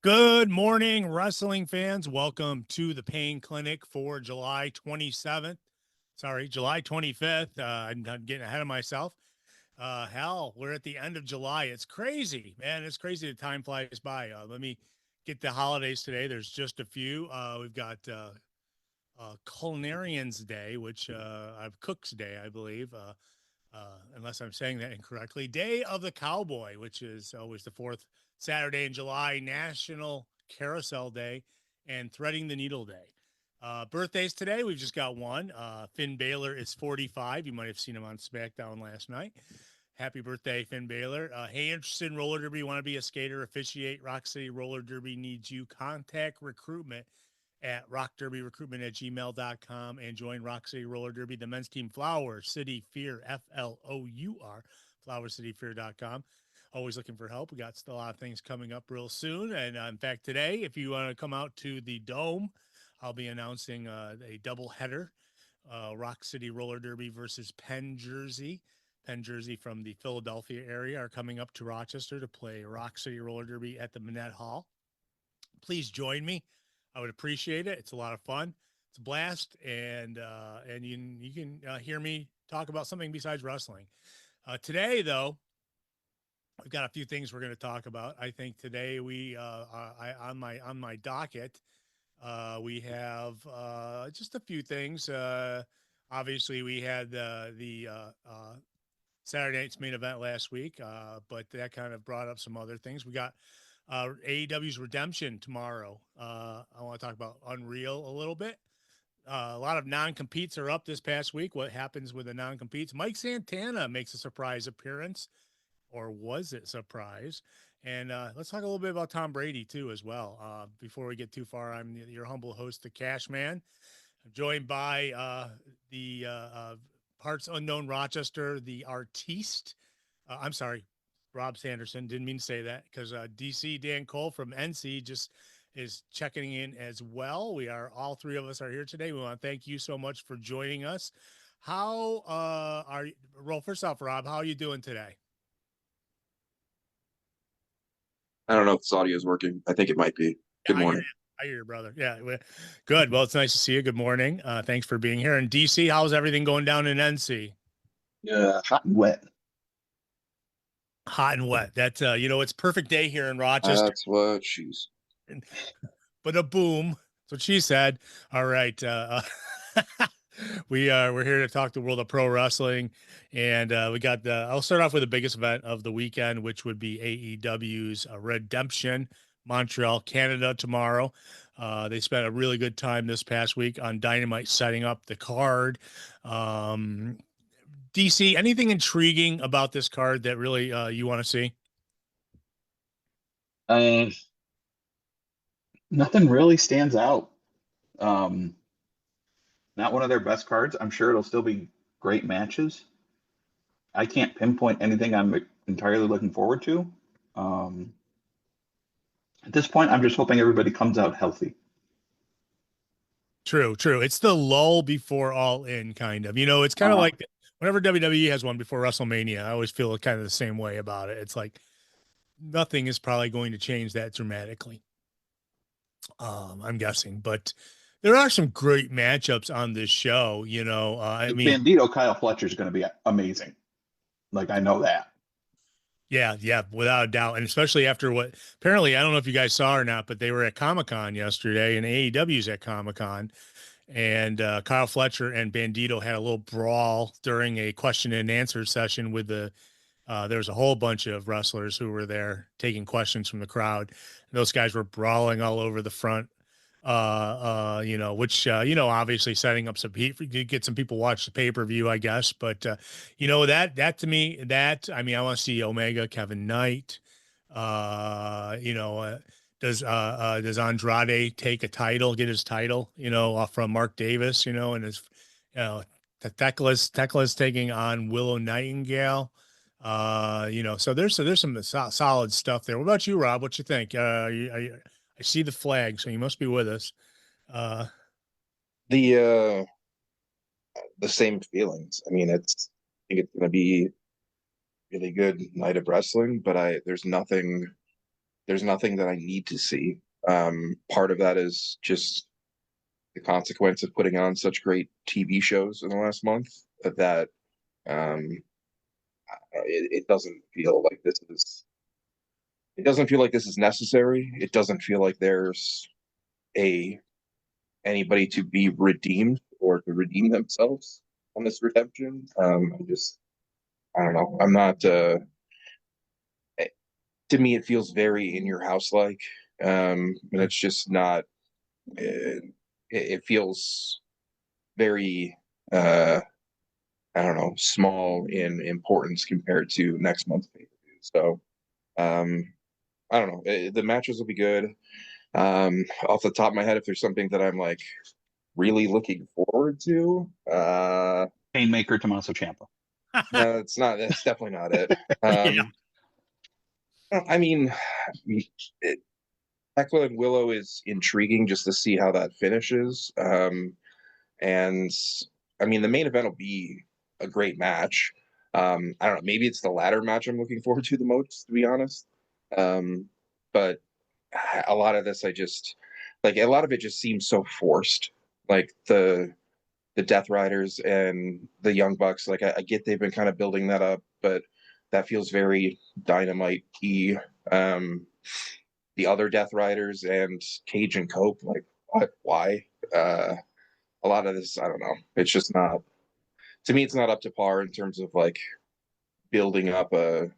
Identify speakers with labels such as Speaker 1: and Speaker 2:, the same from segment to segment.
Speaker 1: Good morning, wrestling fans. Welcome to the Pain Clinic for July 27th. Sorry, July 25th. I'm getting ahead of myself. Hell, we're at the end of July. It's crazy, man. It's crazy. The time flies by. Let me get the holidays today. There's just a few. We've got Culinarians Day, which I've Cook's Day, I believe. Unless I'm saying that incorrectly. Day of the Cowboy, which is always the fourth Saturday in July, National Carousel Day, and Threading the Needle Day. Birthdays today, we've just got one. Finn Balor is 45. You might have seen him on SmackDown last night. Happy birthday, Finn Balor. Hey, interested in roller derby, want to be a skater, officiate, Rock City Roller Derby needs you. Contact recruitment at rockderbyrecruitment@gmail.com and join Rock City Roller Derby, the men's team, Flower City Fear, FLOUR, flowercityfear.com. Always looking for help. We got a lot of things coming up real soon. And in fact, today, if you want to come out to the Dome, I'll be announcing a double header, Rock City Roller Derby versus Penn Jersey. Penn Jersey from the Philadelphia area are coming up to Rochester to play Rock City Roller Derby at the Manette Hall. Please join me. I would appreciate it. It's a lot of fun. It's a blast, and you can hear me talk about something besides wrestling. Today, though, we've got a few things we're going to talk about. I think today on my docket, we have just a few things. Obviously, we had the Saturday night's main event last week, but that kind of brought up some other things. We got AEW's Redemption tomorrow. I want to talk about Unreal a little bit. A lot of non-competes are up this past week. What happens with the non-competes? Mike Santana makes a surprise appearance, or was it surprise? And let's talk a little bit about Tom Brady too, as well. Before we get too far, I'm your humble host, the Cash Man. I'm joined by the Parts Unknown Rochester, the Artiste. I'm sorry, Rob Sanderson. Didn't mean to say that because DC Dan Cole from NC just is checking in as well. We are all three of us are here today. We want to thank you so much for joining us. How are you? Well, first off, Rob, how are you doing today?
Speaker 2: I don't know if this audio is working. I think it might be.
Speaker 1: Yeah,
Speaker 2: Good
Speaker 1: I hear
Speaker 2: morning.
Speaker 1: you. I hear you, brother. Yeah, good. Well, it's nice to see you. Good morning. Thanks for being here. And DC, how's everything going down in NC?
Speaker 3: Hot and wet.
Speaker 1: Hot and wet. That's it's perfect day here in Rochester.
Speaker 2: That's what she's.
Speaker 1: But a boom. That's what she said. All right. We're here to talk the world of pro wrestling, and we got the. I'll start off with the biggest event of the weekend, which would be AEW's Redemption, Montreal, Canada tomorrow. They spent a really good time this past week on Dynamite setting up the card. DC, anything intriguing about this card that really you want to see?
Speaker 3: Uh, Nothing really stands out. Um, Not one of their best cards. I'm sure it'll still be great matches. I can't pinpoint anything I'm entirely looking forward to. Um, at this point, I'm just hoping everybody comes out healthy.
Speaker 1: True, true. It's the lull before all in, kind of. It's kind of
Speaker 3: Uh,
Speaker 1: like whenever WWE has one before WrestleMania, I always feel kind of the same way about it. It's like nothing is probably going to change that dramatically. I'm guessing, but there are some great matchups on this show. I mean,
Speaker 3: Bandito Kyle Fletcher is going to be amazing. Like I know that.
Speaker 1: yeah, without a doubt, and especially after what apparently I don't know if you guys saw or not, but they were at Comic-Con yesterday, and AEW's at Comic-Con. And Kyle Fletcher and Bandito had a little brawl during a question and answer session with there was a whole bunch of wrestlers who were there taking questions from the crowd. And those guys were brawling all over the front, which, obviously setting up some heat for get some people watch the pay-per-view, I guess. But, that to me, I mean, I want to see Omega, Kevin Knight, uh, you know, uh, does Andrade take a title, get his title, from Mark Davis, and his, Tekla's taking on Willow Nightingale. So there's some solid stuff there. What about you, Rob? What you think? I see the flag, so you must be with us. Uh,
Speaker 2: The the same feelings. I mean, I think it's gonna be really good night of wrestling, but I there's nothing there's nothing that I need to see. Part of that is just the consequence of putting on such great TV shows in the last month that um, it doesn't feel like this is. It doesn't feel like this is necessary. It doesn't feel like there's a anybody to be redeemed or to redeem themselves on this redemption. I don't know. I'm not. To me, it feels very in your house like, and it's just not. It feels very. I don't know, small in importance compared to next month's pay per view. So, um, I don't know. The matches will be good. Off the top of my head, if there's something that I'm like really looking forward to,
Speaker 3: Painmaker Tommaso Ciampa.
Speaker 2: no, it's not. That's definitely not it.
Speaker 1: Yeah.
Speaker 2: I mean, it, Hecla and Willow is intriguing just to see how that finishes. And I mean, the main event will be a great match. I don't know. Maybe it's the latter match I'm looking forward to the most, to be honest. But a lot of this, I just like a lot of it just seems so forced. Like the Death Riders and the Young Bucks. Like I get they've been kind of building that up, but that feels very Dynamite-y. The other Death Riders and Cage and Cope, like what? Why? A lot of this, I don't know. It's just not to me. It's not up to par in terms of like building up a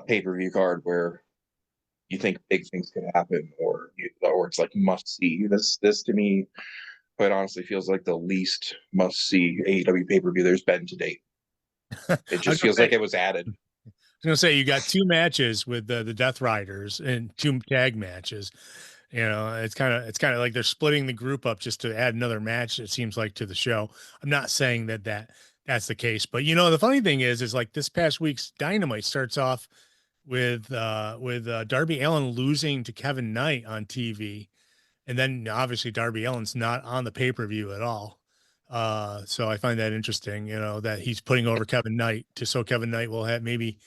Speaker 2: pay per view card where you think big things could happen, or it's like must see. This to me, quite honestly, feels like the least must see AEW pay per view there's been to date. It
Speaker 1: I was
Speaker 2: just
Speaker 1: gonna
Speaker 2: feels
Speaker 1: say,
Speaker 2: like it was added.
Speaker 1: you got two matches with the Death Riders and two tag matches. You know, it's kind of like they're splitting the group up just to add another match. It seems like to the show. I'm not saying that's the case, but you know, the funny thing is like this past week's Dynamite starts off with Darby Allin losing to Kevin Knight on TV, and then obviously Darby Allin's not on the pay per view at all. So I find that interesting. You know that he's putting over Kevin Knight so Kevin Knight will have maybe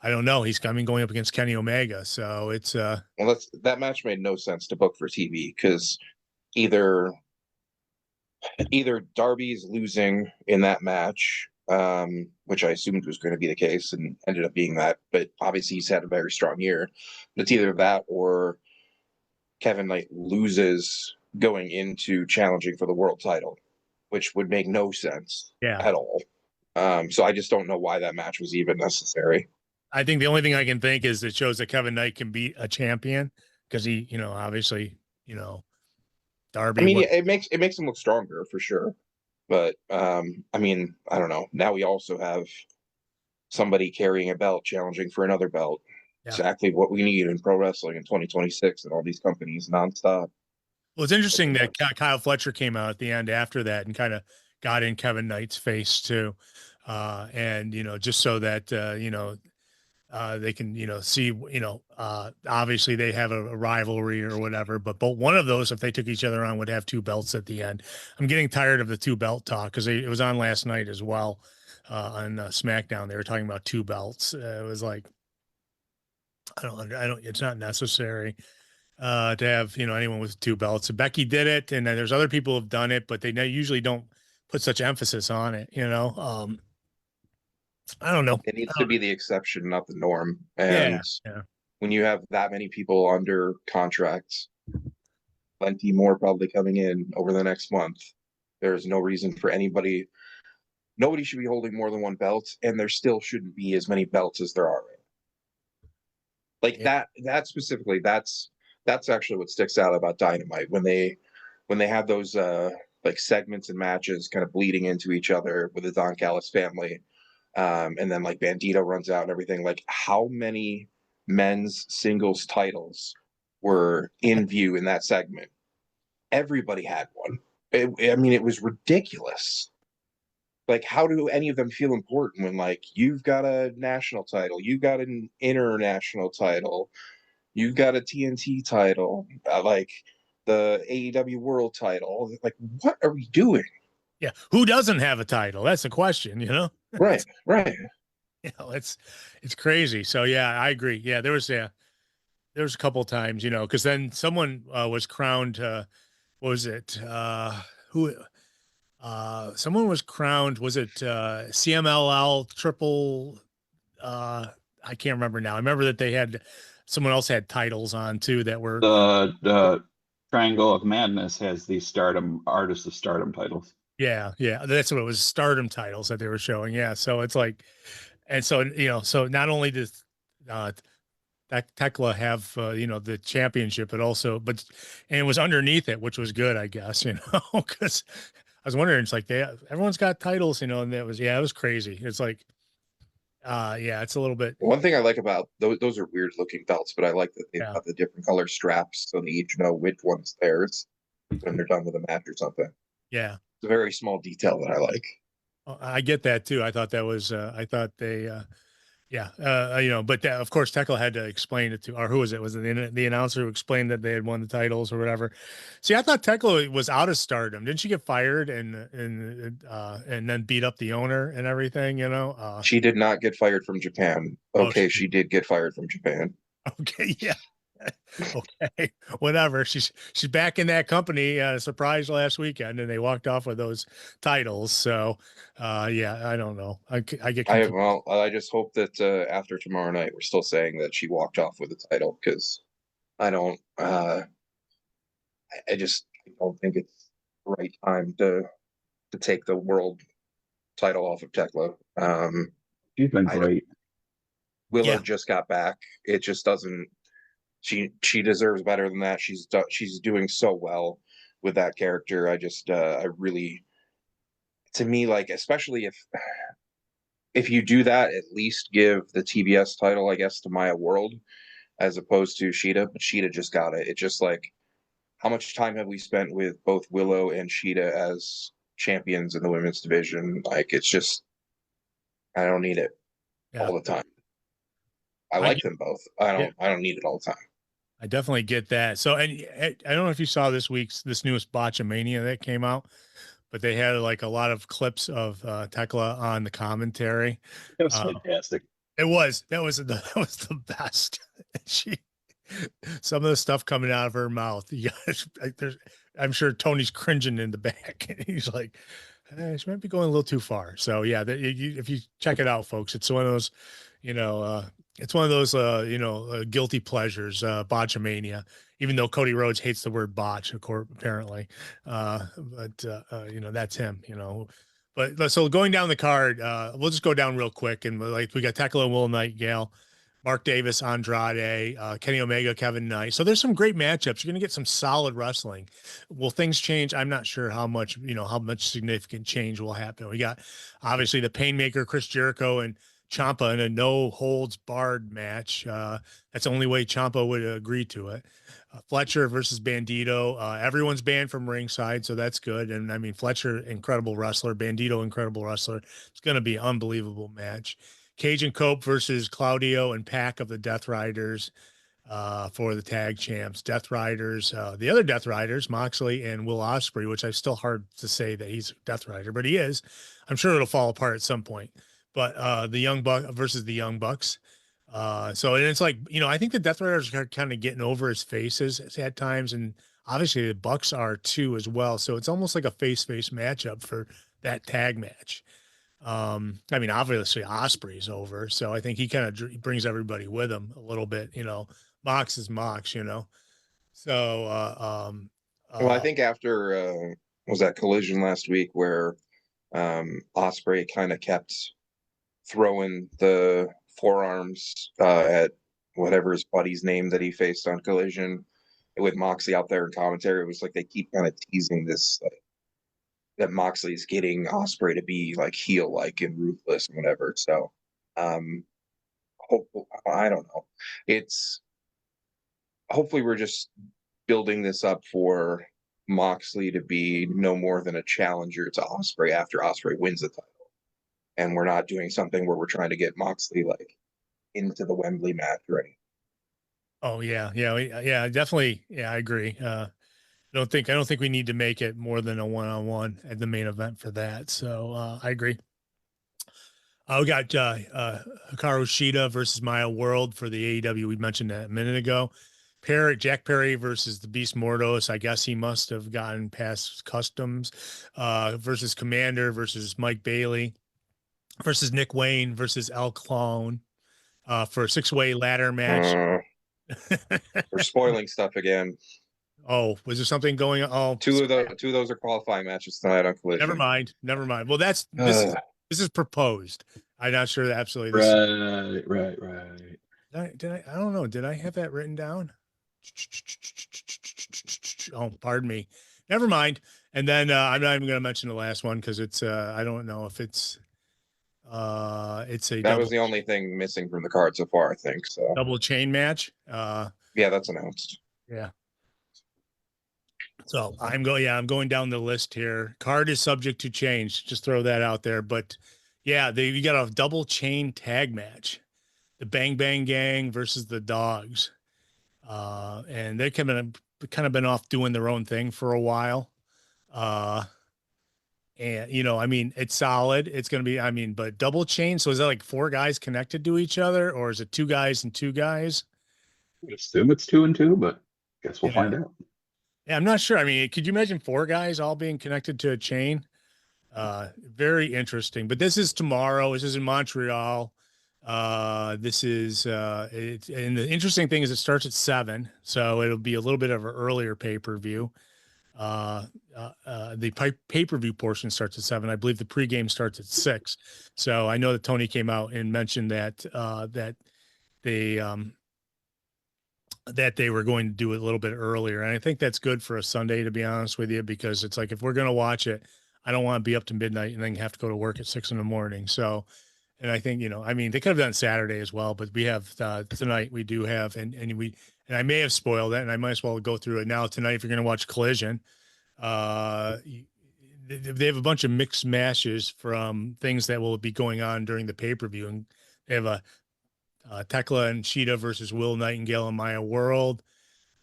Speaker 1: I don't know. He's coming going up against Kenny Omega, so it's
Speaker 2: Well, that match made no sense to book for TV because either either Darby's losing in that match, which I assumed was going to be the case and ended up being that, but obviously he's had a very strong year. But it's either that or Kevin Knight loses going into challenging for the world title, which would make no sense
Speaker 1: yeah.
Speaker 2: at all. So I just don't know why that match was even necessary.
Speaker 1: I think the only thing I can think is it shows that Kevin Knight can be a champion because he, you know, obviously, you know,
Speaker 2: I
Speaker 1: Darby
Speaker 2: mean,
Speaker 1: was
Speaker 2: yeah, it makes him look stronger for sure. But I mean, I don't know. Now we also have somebody carrying a belt challenging for another belt.
Speaker 1: yeah.
Speaker 2: Exactly what we need in pro wrestling in 2026 and all these companies nonstop.
Speaker 1: Well, it's interesting
Speaker 2: Looking
Speaker 1: that
Speaker 2: nuts.
Speaker 1: Kyle Fletcher came out at the end after that and kind of got in Kevin Knight's face too, and you know, just so that you know they can see obviously they have a rivalry or whatever, but both one of those if they took each other on would have two belts at the end. I'm getting tired of the two belt talk because it was on last night as well on SmackDown. They were talking about two belts. It was like I don't. It's not necessary to have anyone with two belts. Becky did it, and then there's other people who've done it, but they usually don't put such emphasis on it. I don't know.
Speaker 2: It needs to be the exception, not the norm.
Speaker 1: Yeah,
Speaker 2: And
Speaker 1: yeah.
Speaker 2: when you have that many people under contracts, plenty more probably coming in over the next month, there's no reason for nobody should be holding more than one belt, and there still shouldn't be as many belts as there are right now. Like
Speaker 1: Yeah.
Speaker 2: that specifically, that's actually what sticks out about Dynamite when they have those like segments and matches kind of bleeding into each other with the Don Callis family. And then like Bandito runs out and everything. Like how many men's singles titles were in view in that segment? Everybody had one. I mean, it was ridiculous. Like, how do any of them feel important when like you've got a national title, you've got an international title, you've got a TNT title, like the AEW World title? Like, what are we doing?
Speaker 1: Yeah. Who doesn't have a title? That's the question,
Speaker 2: Right, right.
Speaker 1: it's crazy. So yeah, I agree. Yeah, there there's a couple times, you know, because then someone was crowned. What was it? Who? Someone was crowned. Was it CMLL triple? I can't remember now. I remember that they had someone else had titles on too that were
Speaker 3: The Triangle of Madness has the Stardom Artist of Stardom titles.
Speaker 1: yeah, that's what it was, Stardom titles that they were showing. Yeah, so it's like, and so you know, so not only does uh Tekla have you know, the championship, but also and it was underneath it, which was good, I guess, you know, because I was wondering, it's like everyone's got titles, you know, and it was crazy. It's like yeah, it's a little bit,
Speaker 2: One thing I like about those are weird looking belts, but I like that they've
Speaker 1: yeah,
Speaker 2: got the different color straps so they each know which one's theirs when they're done with a match or something.
Speaker 1: yeah.
Speaker 2: It's a very small detail that I like.
Speaker 1: I get that too. I thought that was I thought they yeah, you know, but of course, Tekla had to explain it to, or who was it? Was it the announcer who explained that they had won the titles or whatever? See, I thought Tekla was out of Stardom. Didn't she get fired and then beat up the owner and everything? You know?
Speaker 2: She did not get fired from Japan.
Speaker 1: Oh,
Speaker 2: Okay, she did get fired from Japan.
Speaker 1: okay, yeah, okay, whatever. She's back in that company. Surprise last weekend, and they walked off with those titles. So, yeah, I don't know. I get confused.
Speaker 2: I just hope that after tomorrow night we're still saying that she walked off with the title because I don't. I just don't think it's the right time to take the world title off of Tekla.
Speaker 3: She's been
Speaker 2: I don't,
Speaker 3: great.
Speaker 2: Willow
Speaker 1: Yeah,
Speaker 2: just got back. It just doesn't. She deserves better than that. She's doing so well with that character. I really, to me, like, especially if you do that, at least give the TBS title, I guess, to Maya World as opposed to Sheeta. But Sheeta just got it. It's just like, how much time have we spent with both Willow and Sheeta as champions in the women's division? Like, it's just, I don't need it
Speaker 1: yeah.
Speaker 2: all the time. I
Speaker 1: I
Speaker 2: like
Speaker 1: get,
Speaker 2: them both.
Speaker 1: yeah.
Speaker 2: I don't need it all the time.
Speaker 1: I definitely get that. So, and I don't know if you saw this newest Botchamania that came out, but they had like a lot of clips of Tekla on the commentary.
Speaker 3: It was
Speaker 1: Uh,
Speaker 3: fantastic.
Speaker 1: that was the best. She, some of the stuff coming out of her mouth. Yeah, I'm sure Tony's cringing in the back. He's like, she might be going a little too far. So yeah, if you check it out, folks, it's one of those, you know, it's one of those, you know, guilty pleasures, botchamania. Even though Cody Rhodes hates the word botch, of course, apparently, you know, that's him. You know, but so going down the card, we'll just go down real quick, and like we got Tekla and Will Nightingale, Mark Davis, Andrade, Kenny Omega, Kevin Knight. So there's some great matchups. You're going to get some solid wrestling. Will things change? I'm not sure how much, you know, how much significant change will happen. We got obviously the Painmaker, Chris Jericho, and Ciampa in a no holds barred match. That's the only way Ciampa would agree to it. Fletcher versus Bandito. Everyone's banned from ringside, so that's good. And I mean, Fletcher, incredible wrestler. Bandito, incredible wrestler. It's going to be an unbelievable match. Cajun Cope versus Claudio and Pack of the Death Riders for the tag champs. Death Riders, the other Death Riders, Moxley and Will Ospreay, which I'm still hard to say that he's a Death Rider, but he is. I'm sure it'll fall apart at some point. But the Young Buck versus the Young Bucks. So and it's like, you know, I think the Death Riders are kind of getting over his faces at times, and obviously the Bucks are too as well. So it's almost like a face-face matchup for that tag match. I mean, obviously Osprey's over, so I think he kind of brings everybody with him a little bit. You know, Mox is Mox, you know. So,
Speaker 2: Well, I think after was that Collision last week where Osprey kind of kept throwing the forearms at whatever his buddy's name that he faced on Collision with Moxley out there in commentary. It was like they keep kind of teasing this, like, that Moxley's getting Osprey to be like heel like and ruthless and whatever. So um I don't know. It's hopefully we're just building this up for Moxley to be no more than a challenger to Osprey after Osprey wins the title. And we're not doing something where we're trying to get Moxley like into the Wembley match or anything.
Speaker 1: oh yeah, definitely. Yeah, I agree. I don't think we need to make it more than a one-on-one at the main event for that. So I agree. I got Hikaru Shida versus Maya World for the AEW. We mentioned that a minute ago. Jack Perry versus the Beast Mordos. I guess he must have gotten past customs. Versus Commander versus Mike Bailey versus Nick Wayne versus El Clone for a six-way ladder match.
Speaker 2: We're spoiling stuff again.
Speaker 1: Oh, was there something going on? Oh,
Speaker 2: two of those are qualifying matches tonight on Collision.
Speaker 1: Never mind. Never mind. Well, this is proposed. I'm not sure that absolutely.
Speaker 3: Right.
Speaker 1: I don't know. Did I have that written down? Oh, pardon me. Never mind. And then I'm not even going to mention the last one because it's I don't know if it's a
Speaker 2: that was the only thing missing from the card so far, I think. So
Speaker 1: double chain match.
Speaker 2: Yeah, that's announced.
Speaker 1: Yeah. So I'm going down the list here. Card is subject to change. Just throw that out there. But yeah, you got a double chain tag match. The Bang Bang Gang versus the Dogs. And they've kind of been off doing their own thing for a while. And I mean, it's solid. It's going to be, I mean, but double chain. So is that like 4 guys connected to each other, or is it 2 guys and 2 guys?
Speaker 3: I assume it's 2 and 2, but guess we'll find out.
Speaker 1: Yeah, I'm not sure. I mean, could you imagine 4 guys all being connected to a chain? Very interesting. But this is tomorrow. This is in Montreal. This is and the interesting thing is it starts at 7, so it'll be a little bit of an earlier pay-per-view. The pay-per-view portion starts at 7. I believe the pregame starts at 6. So I know that Tony came out and mentioned that that they were going to do it a little bit earlier. And I think that's good for a Sunday, to be honest with you, because it's like, if we're going to watch it, I don't want to be up to midnight and then have to go to work at 6 a.m. So, and I think, I mean, they could have done Saturday as well, but we have tonight we do have, and I may have spoiled it, and I might as well go through it now. Tonight, if you're going to watch Collision, they have a bunch of mixed matches from things that will be going on during the pay-per-view. And they have a Tekla and Sheeta versus Will Nightingale and Maya World.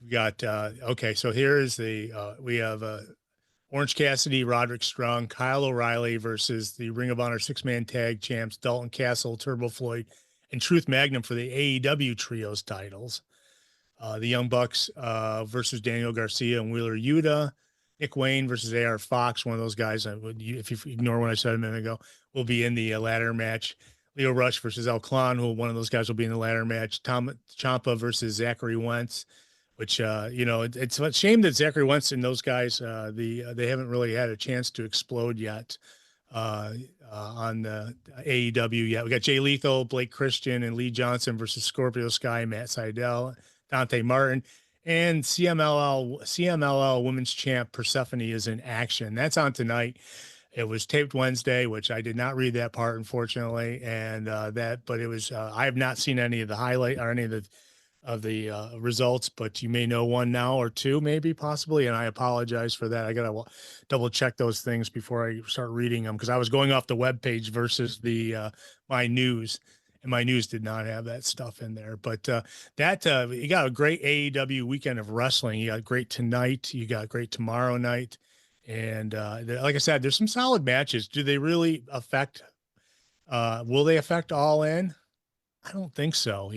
Speaker 1: We got okay, so here's we have Orange Cassidy, Roderick Strong, Kyle O'Reilly versus the Ring of Honor 6-man tag champs Dalton Castle, Turbo Floyd, and Truth Magnum for the AEW trios titles. The Young Bucks versus Daniel Garcia and Wheeler Yuta. Nick Wayne versus AR Fox, one of those guys, if you ignore what I said a minute ago, will be in the ladder match. Leo Rush versus El Clan, who one of those guys will be in the ladder match. Tom Ciampa versus Zachary Wentz, which it's a shame that Zachary Wentz and those guys they haven't really had a chance to explode yet on the AEW yet. We got Jay Lethal, Blake Christian, and Lee Johnson versus Scorpio Sky, Matt Sydal, Dante Martin, and CMLL Women's Champ Persephone is in action. That's on tonight. It was taped Wednesday, which I did not read that part, unfortunately. And but it was, I have not seen any of the highlight or any of the results, but you may know one now or two, maybe possibly. And I apologize for that. I got to double check those things before I start reading them, because I was going off the webpage versus the my news, and my news did not have that stuff in there. But you got a great AEW weekend of wrestling. You got great tonight. You got great tomorrow night. And like I said, there's some solid matches. Do they really affect? Will they affect All In? I don't think so.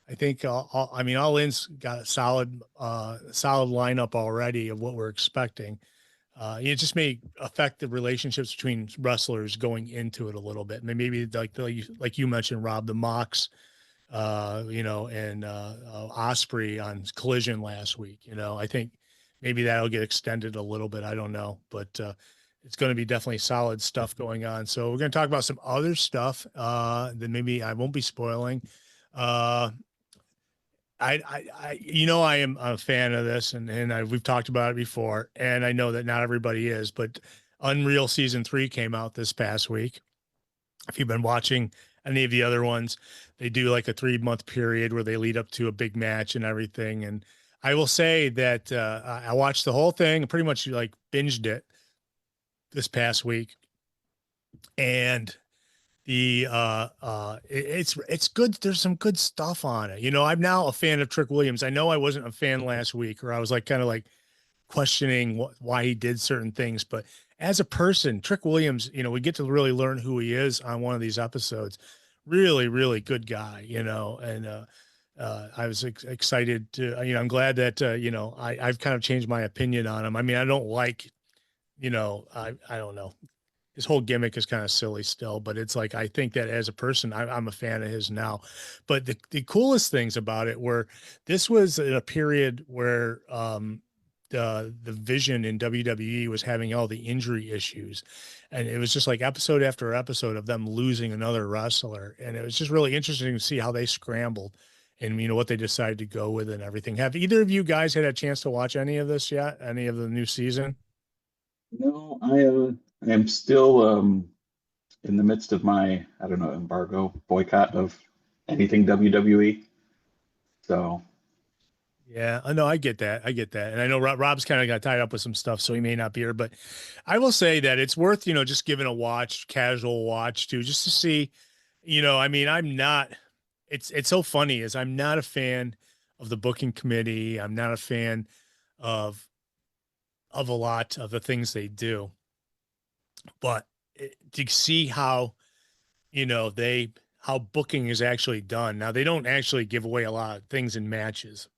Speaker 1: I think All In's got a solid lineup already of what we're expecting. It just may affect the relationships between wrestlers going into it a little bit. Maybe like you mentioned, Rob, the Mox, and Osprey on Collision last week. I think maybe that'll get extended a little bit. I don't know, but it's going to be definitely solid stuff going on. So we're going to talk about some other stuff that maybe I won't be spoiling. I am a fan of this, and we've talked about it before, and I know that not everybody is, but Unreal Season 3 came out this past week. If you've been watching any of the other ones, they do like a 3-month period where they lead up to a big match and everything. And I will say that I watched the whole thing, pretty much like binged it this past week, and it's good. There's some good stuff on it. I'm now a fan of Trick Williams. I know I wasn't a fan last week, or I was like kind of like questioning why he did certain things, but as a person, Trick Williams, we get to really learn who he is on one of these episodes. Really, really good guy, and I was excited to, I'm glad that, I've kind of changed my opinion on him. I mean, I don't like, I don't know. His whole gimmick is kind of silly still, but it's like, I think that as a person, I'm a fan of his now. But the coolest things about it were this was in a period where, the vision in WWE was having all the injury issues. And it was just like episode after episode of them losing another wrestler. And it was just really interesting to see how they scrambled and, what they decided to go with and everything. Have either of you guys had a chance to watch any of this yet? Any of the new season?
Speaker 3: No, I am still in the midst of my, I don't know, embargo boycott of anything WWE. So
Speaker 1: Yeah, I know. I get that. I get that. And I know Rob's kind of got tied up with some stuff, so he may not be here. But I will say that it's worth, just giving a watch, casual watch too, just to see, I mean, I'm not, it's so funny is I'm not a fan of the booking committee. I'm not a fan of, a lot of the things they do, but to see how, how booking is actually done. Now they don't actually give away a lot of things in matches.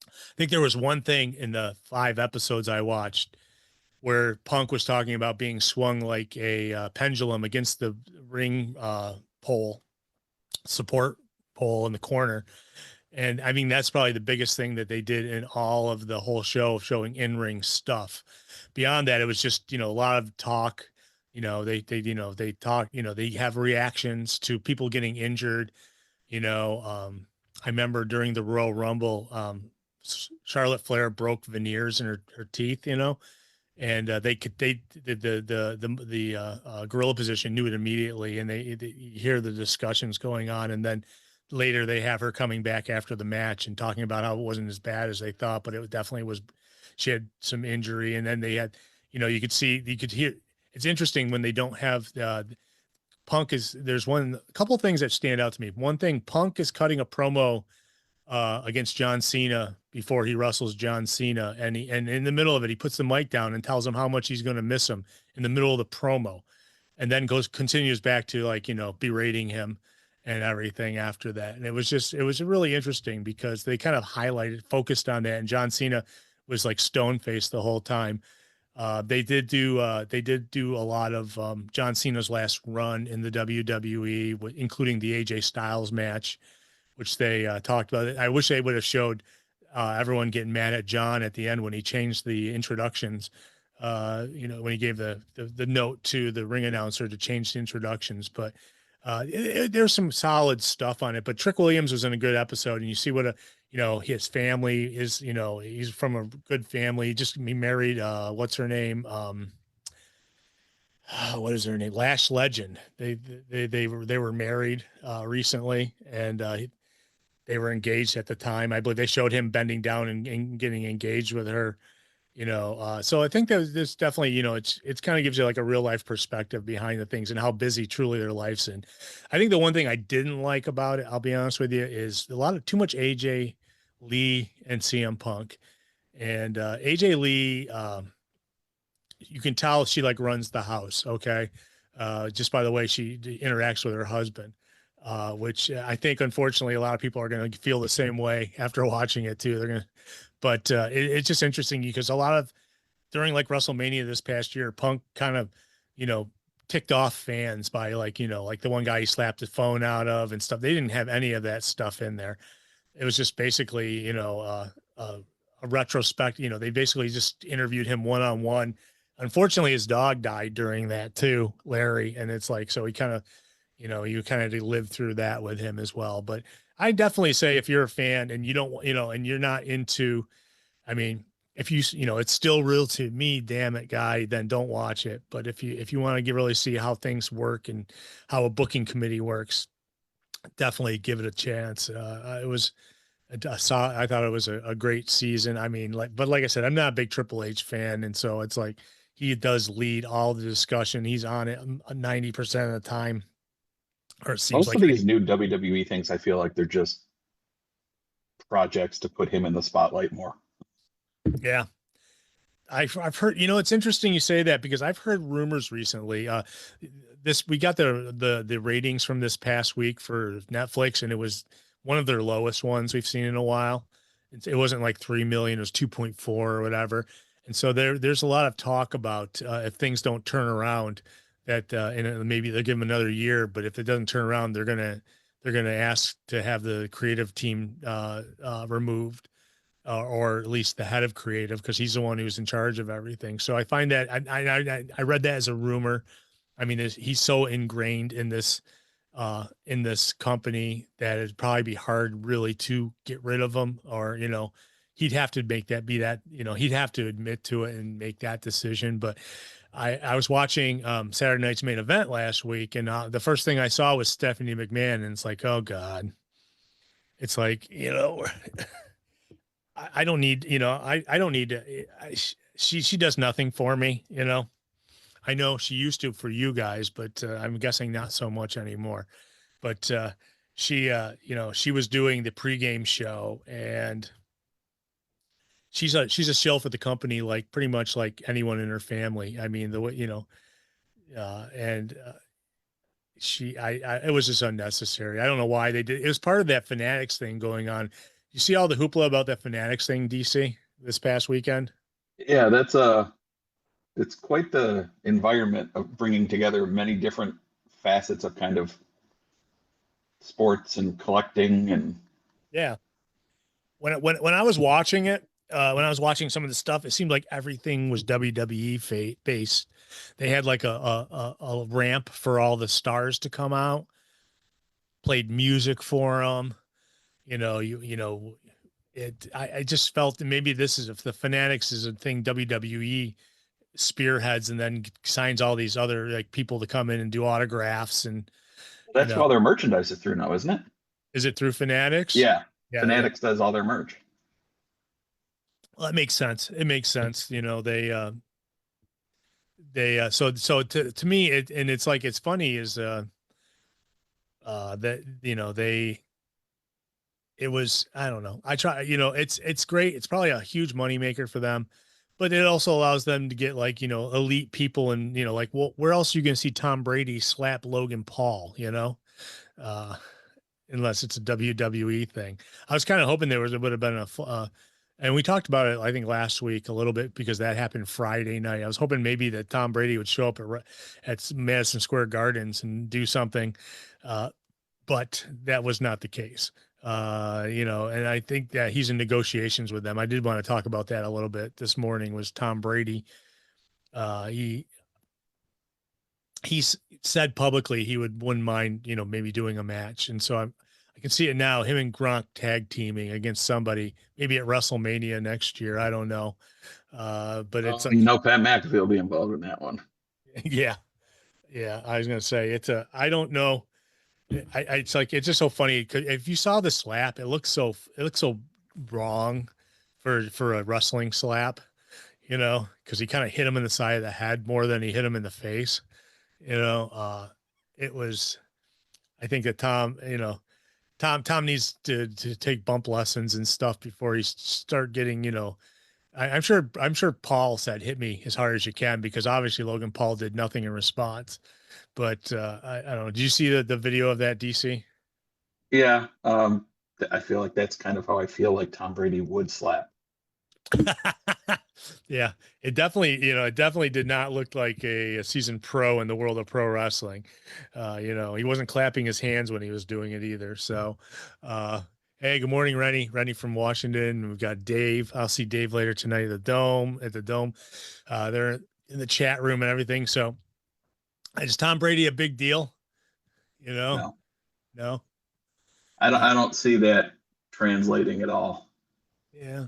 Speaker 1: I think there was one thing in the 5 episodes I watched where Punk was talking about being swung like a pendulum against the ring pole, support pole in the corner. And I mean, that's probably the biggest thing that they did in all of the whole show, showing in-ring stuff. Beyond that, it was just, a lot of talk. They talk, they have reactions to people getting injured. I remember during the Royal Rumble, Charlotte Flair broke veneers in her teeth, and the gorilla position knew it immediately, and they hear the discussions going on, and then later they have her coming back after the match and talking about how it wasn't as bad as they thought, but it definitely was. She had some injury, and then they had, you could hear. It's interesting when they don't have Punk is. There's a couple things that stand out to me. One thing, Punk is cutting a promo against John Cena before he wrestles John Cena. And in the middle of it, he puts the mic down and tells him how much he's going to miss him in the middle of the promo. And then continues back to berating him and everything after that. And it was really interesting because they kind of focused on that. And John Cena was like stone faced the whole time. They did do a lot of John Cena's last run in the WWE, including the AJ Styles match, which they talked about. I wish they would have showed everyone getting mad at John at the end when he changed the introductions. When he gave the note to the ring announcer to change the introductions. But there's some solid stuff on it. But Trick Williams was in a good episode, and you see what his family is. He's from a good family. He married. What's her name? What is her name? Lash Legend. They were married recently, and they were engaged at the time. I believe they showed him bending down and getting engaged with her, so I think that this definitely, it's kind of gives you like a real life perspective behind the things and how busy truly their life's in. I think the one thing I didn't like about it, I'll be honest with you, is too much AJ Lee and CM Punk. And AJ Lee, you can tell she like runs the house. Okay. Just by the way she interacts with her husband, which I think unfortunately a lot of people are going to feel the same way after watching it too. But it's just interesting because a lot of during like WrestleMania this past year, Punk kind of, ticked off fans by like the one guy he slapped the phone out of and stuff. They didn't have any of that stuff in there. It was just basically, a retrospect. They basically just interviewed him one-on-one. Unfortunately, his dog died during that too, Larry. And it's like, so he kind of, you kind of lived through that with him as well. But I definitely say if you're a fan and you don't, and you're not into, I mean, if it's still real to me, damn it, guy, then don't watch it. But if you want to really see how things work and how a booking committee works, definitely give it a chance. I thought it was a great season. I mean, but like I said, I'm not a big Triple H fan. And so it's like, he does lead all the discussion. He's on it 90% of the time, or it seems
Speaker 3: most
Speaker 1: like.
Speaker 3: of these new WWE things, I feel like they're just projects to put him in the spotlight more.
Speaker 1: Yeah. I've heard, it's interesting you say that because I've heard rumors recently. We got the ratings from this past week for Netflix, and it was one of their lowest ones we've seen in a while. It wasn't like 3 million, it was 2.4 or whatever. And so there's a lot of talk about if things don't turn around, that and maybe they'll give them another year, but if it doesn't turn around, they're gonna ask to have the creative team removed, or at least the head of creative, because he's the one who's in charge of everything. So I find that I read that as a rumor. I mean, he's so ingrained in this company that it'd probably be hard really to get rid of him, or he'd have to make that be that he'd have to admit to it and make that decision. But I was watching Saturday night's main event last week, and the first thing I saw was Stephanie McMahon, and it's like, oh God, it's like I don't need, I don't need to, she does nothing for me, I know she used to for you guys, but I'm guessing not so much anymore. But she was doing the pregame show, and she's a shill for the company, like pretty much like anyone in her family. I mean, the way, and it was just unnecessary. I don't know why they did. It was part of that Fanatics thing going on. You see all the hoopla about that Fanatics thing, DC, this past weekend?
Speaker 3: Yeah, it's quite the environment of bringing together many different facets of kind of sports and collecting and
Speaker 1: Yeah. When I was watching it, when I was watching some of the stuff, it seemed like everything was WWE based. They had like a ramp for all the stars to come out, played music for them. I just felt that maybe this is, if the Fanatics is a thing WWE spearheads and then signs all these other like people to come in and do autographs, and you
Speaker 3: that's who
Speaker 1: know
Speaker 3: all their merchandise is through now, isn't it?
Speaker 1: is it through Fanatics?
Speaker 3: Yeah,
Speaker 1: Yeah, yeah.
Speaker 3: Fanatics does all their merch.
Speaker 1: Well, that makes sense. It makes sense. They so to me, it's like, it's funny is that they it was, I don't know, I try, it's great, it's probably a huge money maker for them, but it also allows them to get like elite people, and like, well, where else are you going to see Tom Brady slap Logan Paul, uh unless it's a WWE thing. I was kind of hoping it would have been and we talked about it, I think, last week a little bit, because that happened Friday night. I was hoping maybe that Tom Brady would show up at Madison Square Gardens and do something, but that was not the case. And I think that he's in negotiations with them. I did want to talk about that a little bit this morning. Was Tom Brady? He he's said publicly he wouldn't mind, maybe doing a match. And so I can see it now, him and Gronk tag teaming against somebody, maybe at WrestleMania next year. I don't know. But it's like,
Speaker 3: Pat McAfee will be involved in that one.
Speaker 1: yeah, yeah. I was going to say I don't know. It's like, it's just so funny. 'Cause if you saw the slap, it looks so wrong for a wrestling slap, cause he kind of hit him in the side of the head more than he hit him in the face. You know, it was, I think that Tom needs to take bump lessons and stuff before he start getting, I'm sure Paul said, hit me as hard as you can, because obviously Logan Paul did nothing in response. But I don't know. Did you see the video of that, DC?
Speaker 3: Yeah, I feel like that's kind of how I feel like Tom Brady would slap.
Speaker 1: Yeah, it definitely did not look like a seasoned pro in the world of pro wrestling. He wasn't clapping his hands when he was doing it either. So, hey, good morning, Rennie. Rennie from Washington. We've got Dave. I'll see Dave later tonight at the Dome. They're in the chat room and everything. So, is Tom Brady a big deal?
Speaker 3: No,
Speaker 1: No.
Speaker 3: I don't see that translating at all.
Speaker 1: Yeah.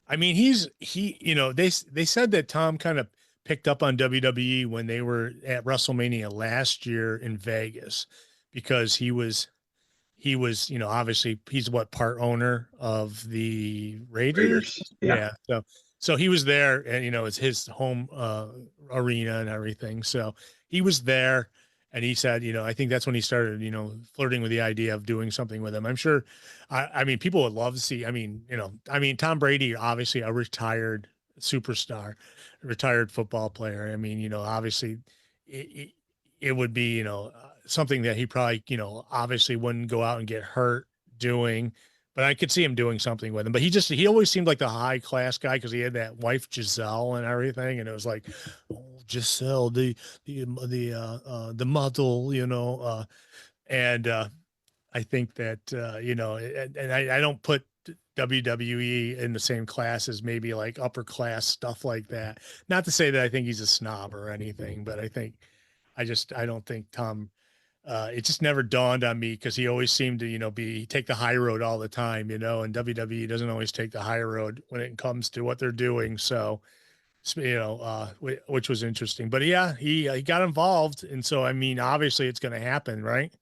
Speaker 1: I mean, they said that Tom kind of picked up on WWE when they were at WrestleMania last year in Vegas, because he was, obviously he's what, part owner of the Raiders.
Speaker 3: Raiders, yeah.
Speaker 1: Yeah. So he was there, and it's his home arena and everything. So he was there, and he said, I think that's when he started, flirting with the idea of doing something with him. I'm sure. I mean, people would love to see. I mean, Tom Brady, obviously a retired superstar, retired football player. I mean, obviously it would be, something that he probably, obviously wouldn't go out and get hurt doing, but I could see him doing something with him. But he always seemed like the high class guy because he had that wife Giselle and everything, and it was like, oh, Giselle, the model, and I think that and I don't put WWE in the same class as maybe like upper class stuff like that. Not to say that I think he's a snob or anything, but I don't think Tom. It just never dawned on me because he always seemed to take the high road all the time, and WWE doesn't always take the high road when it comes to what they're doing. So which was interesting. But yeah, he got involved, and so I mean, obviously, it's going to happen, right?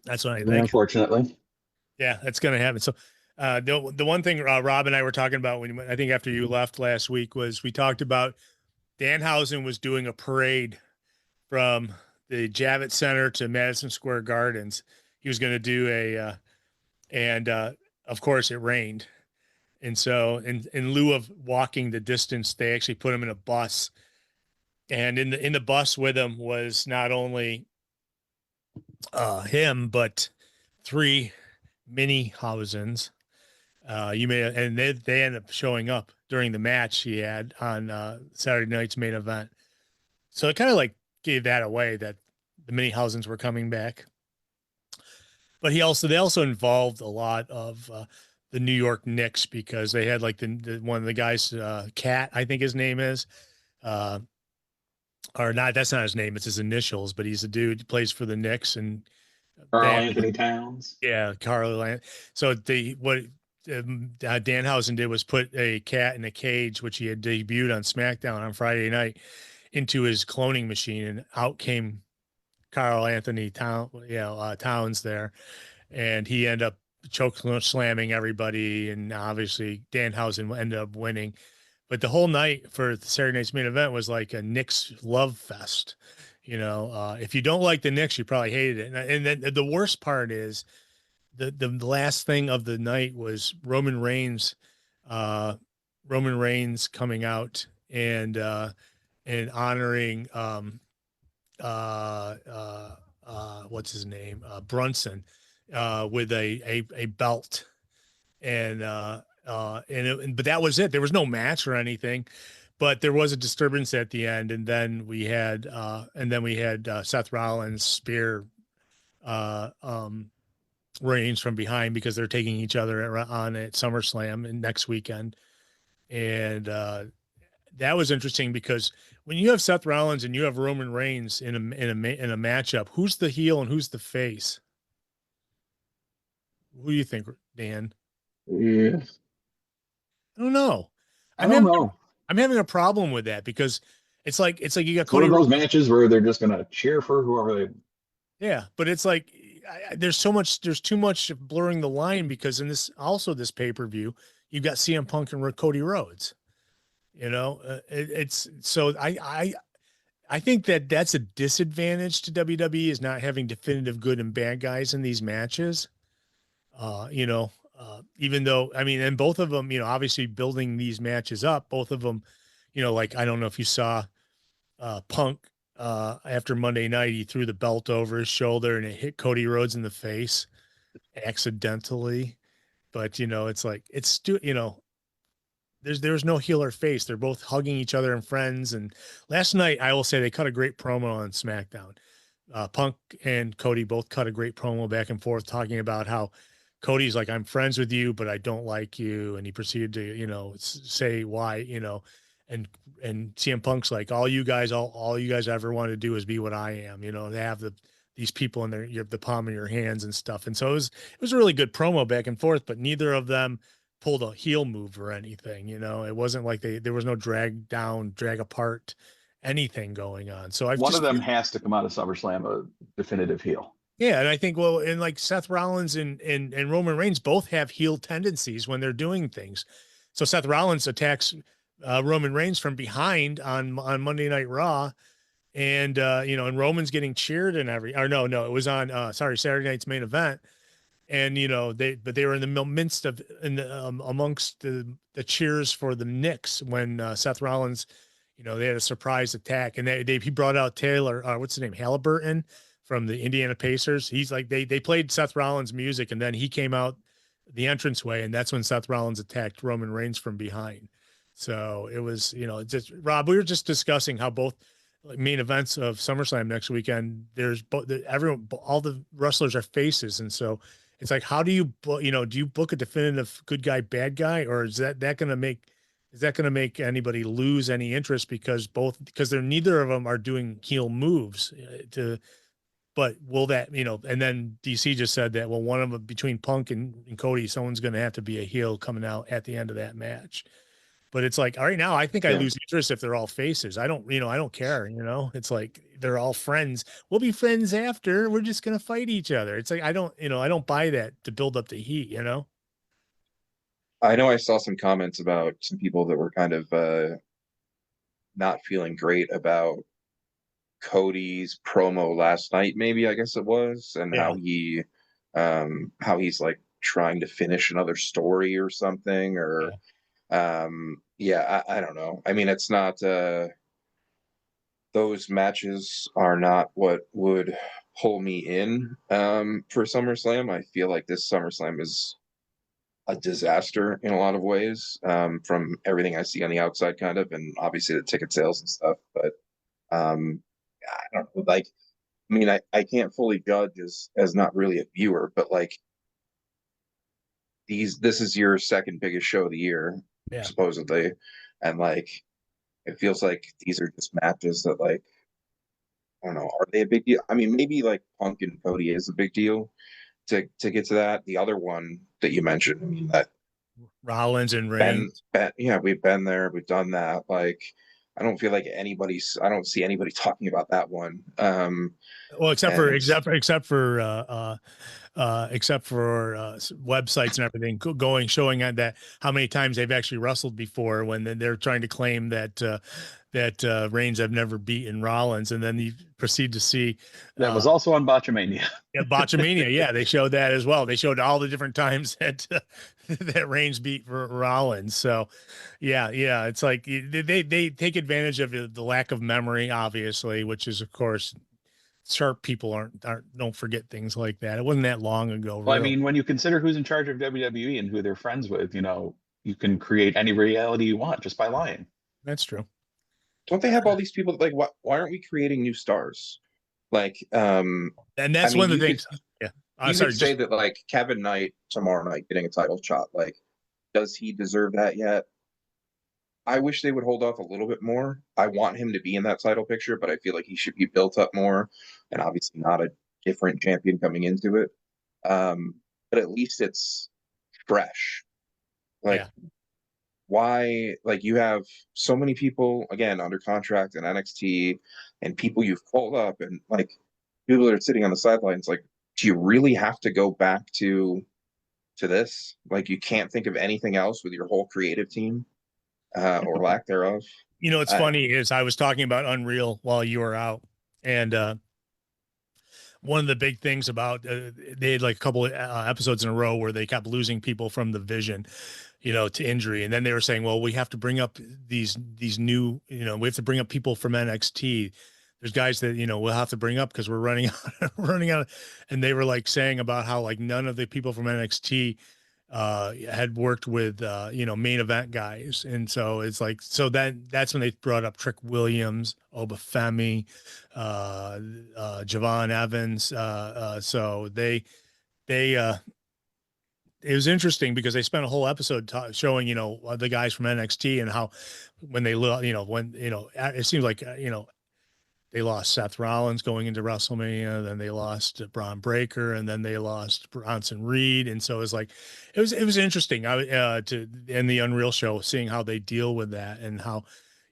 Speaker 1: That's what I think.
Speaker 3: Unfortunately.
Speaker 1: Yeah, that's going to happen. So, the one thing Rob and I were talking about I think after you left last week was we talked about Danhausen was doing a parade from the Javits Center to Madison Square Gardens. He was going to do and of course it rained. And so in lieu of walking the distance, they actually put him in a bus. And in the bus with him was not only him, but three mini Hausens. And they ended up showing up during the match he had on Saturday night's main event. So it kind of like gave that away that the mini Hausens were coming back. But they also involved a lot of the New York Knicks because they had like one of the guys, Cat, I think his name is, or not. That's not his name; it's his initials. But he's a dude who plays for the Knicks and
Speaker 3: Anthony Towns.
Speaker 1: Yeah, Carl. So what Danhausen did was put a cat in a cage, which he had debuted on SmackDown on Friday night, into his cloning machine, and out came Carl Anthony Towns there, and he ended up choke slamming everybody, and obviously Danhausen ended up winning. But the whole night for the Saturday night's main event was like a Knicks love fest. If you don't like the Knicks, you probably hated it. And then the worst part is the last thing of the night was Roman Reigns coming out and honoring what's his name, Brunson, with a belt, but that was it. There was no match or anything, but there was a disturbance at the end, and then we had Seth Rollins spear Reigns from behind because they're taking each other on at SummerSlam and next weekend, and that was interesting because when you have Seth Rollins and you have Roman Reigns in a matchup, who's the heel and who's the face? Who do you think, Dan?
Speaker 3: Yeah.
Speaker 1: I don't know.
Speaker 3: I don't know.
Speaker 1: I'm having a problem with that because it's like you got
Speaker 3: Cody. One of those matches where they're just gonna cheer for whoever they.
Speaker 1: Yeah, but it's like there's too much blurring the line because in this pay-per-view, you've got CM Punk and Cody Rhodes. It's so I think that's a disadvantage to WWE is not having definitive good and bad guys in these matches. Even though, I mean, and both of them, obviously building these matches up, both of them, like, I don't know if you saw Punk after Monday night, he threw the belt over his shoulder and it hit Cody Rhodes in the face accidentally. But, it's like, there's no heel or face. They're both hugging each other and friends. And last night, I will say they cut a great promo on SmackDown. Punk and Cody both cut a great promo back and forth talking about how Cody's like, I'm friends with you, but I don't like you. And he proceeded to, say why, and CM Punk's like, all you guys ever want to do is be what I am, they have these people in the palm of your hands and stuff. And so it was a really good promo back and forth, but neither of them pulled a heel move or anything, it wasn't like there was no drag down, drag apart, anything going on. So
Speaker 3: one of them has to come out of SummerSlam a definitive heel.
Speaker 1: Yeah, and I think and like Seth Rollins and Roman Reigns both have heel tendencies when they're doing things. So Seth Rollins attacks Roman Reigns from behind on Monday Night Raw, and and Roman's getting cheered and it was on Saturday night's main event, and they were in the midst of amongst the cheers for the Knicks when Seth Rollins, they had a surprise attack, and he brought out Taylor, what's his name, Halliburton from the Indiana Pacers. He's like they played Seth Rollins music, and then he came out the entranceway, and that's when Seth Rollins attacked Roman Reigns from behind. So it was, just Rob, we were just discussing how both main events of SummerSlam next weekend, there's everyone, all the wrestlers are faces. And so it's like, how do you, do you book a definitive good guy, bad guy, or is that going to make anybody lose any interest because they're neither of them are doing heel moves but will that, and then DC just said that, well, one of them between Punk and Cody, someone's going to have to be a heel coming out at the end of that match. But it's like, all right, now I think I lose interest if they're all faces. I don't care. It's like, they're all friends. We'll be friends after. We're just going to fight each other. It's like, I don't buy that to build up the heat,
Speaker 2: I know I saw some comments about some people that were kind of not feeling great about Cody's promo last night, maybe, I guess it was, and
Speaker 1: Yeah.
Speaker 2: how he's like trying to finish another story or something, or I don't know. I mean, it's not those matches are not what would pull me in for SummerSlam. I feel like this SummerSlam is a disaster in a lot of ways, from everything I see on the outside, kind of, and obviously the ticket sales and stuff. But I don't know, like, I mean, I can't fully judge as not really a viewer, but like this is your second biggest show of the year, supposedly, and like it feels like these are just matches that, like, I don't know, are they a big deal? I mean, maybe like Punk and Cody is a big deal to get to that. The other one that you mentioned, I mean, that
Speaker 1: Rollins and Reigns.
Speaker 2: Yeah, we've been there, we've done that. Like, I don't feel like I don't see anybody talking about that one.
Speaker 1: Well, except for websites and everything showing that how many times they've actually wrestled before, when they're trying to claim that Reigns have never beaten Rollins, and then you proceed to see
Speaker 3: that was also on Botchamania.
Speaker 1: Yeah, Botchamania. Yeah, they showed that as well. They showed all the different times that that Reigns beat Rollins. So, yeah, it's like they take advantage of the lack of memory, obviously, which is, of course, sharp people don't forget things like that. It wasn't that long ago.
Speaker 3: Well, I mean, when you consider who's in charge of WWE and who they're friends with, you can create any reality you want just by lying.
Speaker 1: That's true.
Speaker 2: Don't they have all these people? Like, why aren't we creating new stars? Like,
Speaker 1: and that's one of the things.
Speaker 2: You could say that, like, Kevin Knight tomorrow night getting a title shot. Like, does he deserve that yet? I wish they would hold off a little bit more. I want him to be in that title picture, but I feel like he should be built up more, and obviously not a different champion coming into it. But at least it's fresh. Like, why? Like, you have so many people again under contract in NXT, and people you've called up, and like people that are sitting on the sidelines. Like, do you really have to go back to this? Like, you can't think of anything else with your whole creative team, or lack thereof.
Speaker 1: What's funny is I was talking about Unreal while you were out, and one of the big things about they had like a couple of episodes in a row where they kept losing people from the Vision, to injury, and then they were saying, well, we have to bring up these new, we have to bring up people from NXT. There's guys that we'll have to bring up because we're running out, and they were like saying about how like none of the people from NXT had worked with main event guys, and so it's like, so then that's when they brought up Trick Williams, Obafemi, Javon Evans, so they it was interesting because they spent a whole episode showing the guys from NXT and how when they it seems like they lost Seth Rollins going into WrestleMania, then they lost Braun Breaker, and then they lost Bronson Reed. And so it was interesting. In the Unreal show, seeing how they deal with that and how,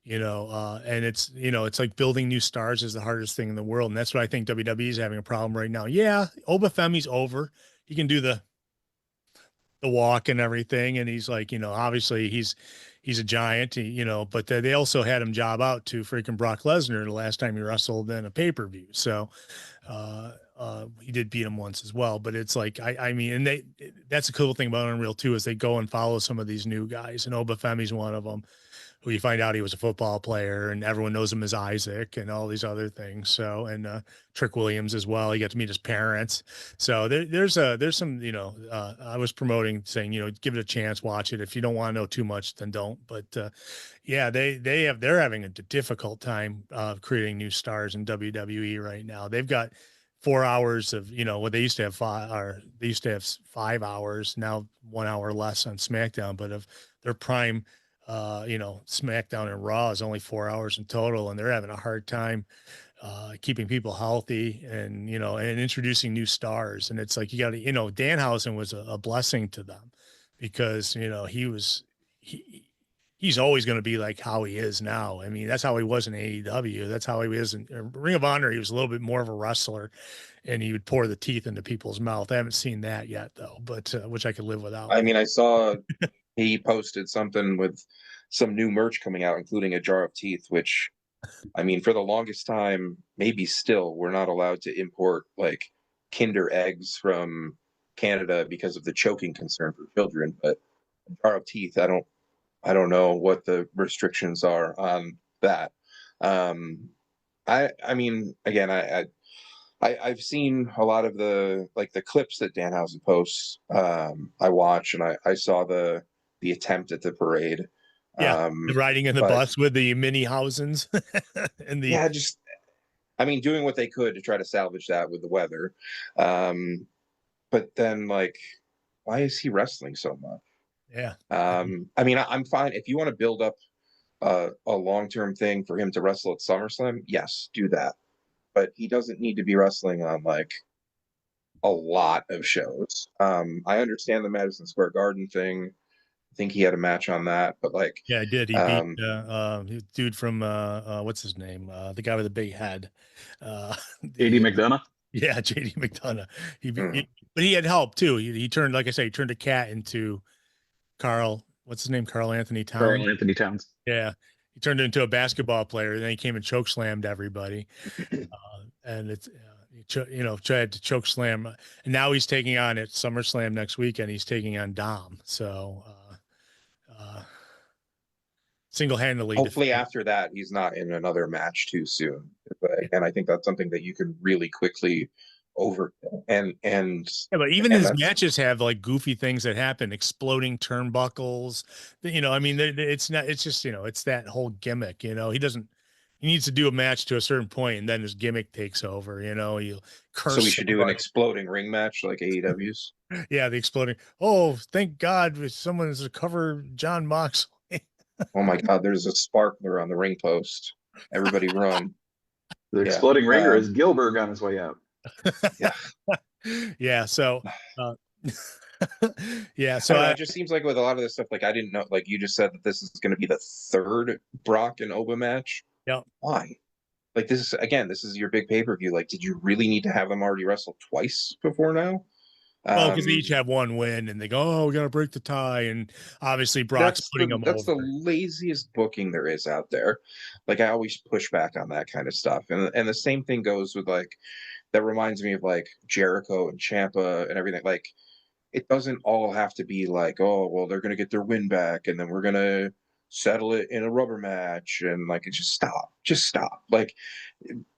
Speaker 1: and it's like building new stars is the hardest thing in the world. And that's what I think WWE is having a problem right now. Yeah. Obafemi's over. He can do the walk and everything. And he's like, obviously he's a giant, but they also had him job out to freaking Brock Lesnar the last time he wrestled in a pay-per-view. So, he did beat him once as well, but it's like, I mean, and that's a cool thing about Unreal too, is they go and follow some of these new guys, and Obafemi's one of them, who you find out he was a football player and everyone knows him as Isaac and all these other things. So, and Trick Williams as well. You get to meet his parents. So there's some, I was promoting saying, give it a chance, watch it. If you don't want to know too much, then don't. But yeah, they're having a difficult time creating new stars in WWE right now. They've got 4 hours of, what they used to have they used to have 5 hours, now 1 hour less on SmackDown, but of their prime, SmackDown and Raw is only 4 hours in total, and they're having a hard time keeping people healthy and, and introducing new stars. And it's like, you got to, Danhausen was a blessing to them because, he's always going to be like how he is now. I mean, that's how he was in AEW. That's how he was in Ring of Honor. He was a little bit more of a wrestler, and he would pour the teeth into people's mouth. I haven't seen that yet though, but which I could live without.
Speaker 2: I mean, I saw he posted something with some new merch coming out, including a jar of teeth, which, I mean, for the longest time, maybe still, we're not allowed to import like Kinder eggs from Canada because of the choking concern for children. But a jar of teeth, I don't know what the restrictions are on that. I mean, again, I've seen a lot of the clips that Danhausen posts. I watch, and I saw the attempt at the parade.
Speaker 1: Yeah, the riding in the
Speaker 2: But
Speaker 1: bus with the mini Hausens and the
Speaker 2: yeah, just, I mean, doing what they could to try to salvage that with the weather. But then, like, why is he wrestling so much?
Speaker 1: yeah.
Speaker 2: I mean, I'm fine if you want to build up a long-term thing for him to wrestle at SummerSlam. Yes, do that. But he doesn't need to be wrestling on like a lot of shows. I understand the Madison Square Garden thing. I think he had a match on that, but like,
Speaker 1: Yeah, I did. He beat dude from what's his name? The guy with the big head.
Speaker 3: JD
Speaker 1: The
Speaker 3: McDonough.
Speaker 1: Yeah, JD McDonough.
Speaker 2: mm,
Speaker 1: But he had help too. He turned, like I say, he turned a cat into Carl. What's his name? Carl Anthony Towns.
Speaker 3: Carl Anthony Towns.
Speaker 1: Yeah, he turned into a basketball player. Then he came and choke slammed everybody. And it's tried to choke slam, and now he's taking on at SummerSlam next weekend. He's taking on Dom. So single-handedly
Speaker 2: hopefully after that he's not in another match too soon. But again, I think that's something that you can really quickly over and
Speaker 1: Yeah, but even
Speaker 2: and
Speaker 1: his
Speaker 2: that's
Speaker 1: matches have like goofy things that happen, exploding turnbuckles. I mean, it's not. It's just it's that whole gimmick. He doesn't. He needs to do a match to a certain point, and then his gimmick takes over. You
Speaker 2: so we
Speaker 1: curse
Speaker 2: should do an
Speaker 1: somebody.
Speaker 2: exploding ring match like AEW's.
Speaker 1: Yeah, the exploding. Oh, thank God, someone has to cover John Moxley.
Speaker 2: Oh my God, there's a sparkler on the ring post. Everybody run.
Speaker 3: The
Speaker 2: Yeah.
Speaker 3: exploding ringer is Gilbert on his way out.
Speaker 2: Yeah.
Speaker 1: Yeah. So, yeah.
Speaker 2: I
Speaker 1: So
Speaker 2: don't know. It just seems like with a lot of this stuff, like I didn't know, like you just said that this is going to be the third Brock and Oba match.
Speaker 1: yeah.
Speaker 2: Why? Like this is your big pay-per-view. Like, did you really need to have them already wrestle twice before now?
Speaker 1: Well, because they each have one win, and they go, "Oh, we got to break the tie," and obviously Brock's putting them
Speaker 2: that's
Speaker 1: over.
Speaker 2: the laziest booking there is out there. Like I always push back on that kind of stuff, and the same thing goes with like that reminds me of like Jericho and Champa and everything. Like it doesn't all have to be like, oh well, they're gonna get their win back, and then we're gonna settle it in a rubber match, and like it just stop. Like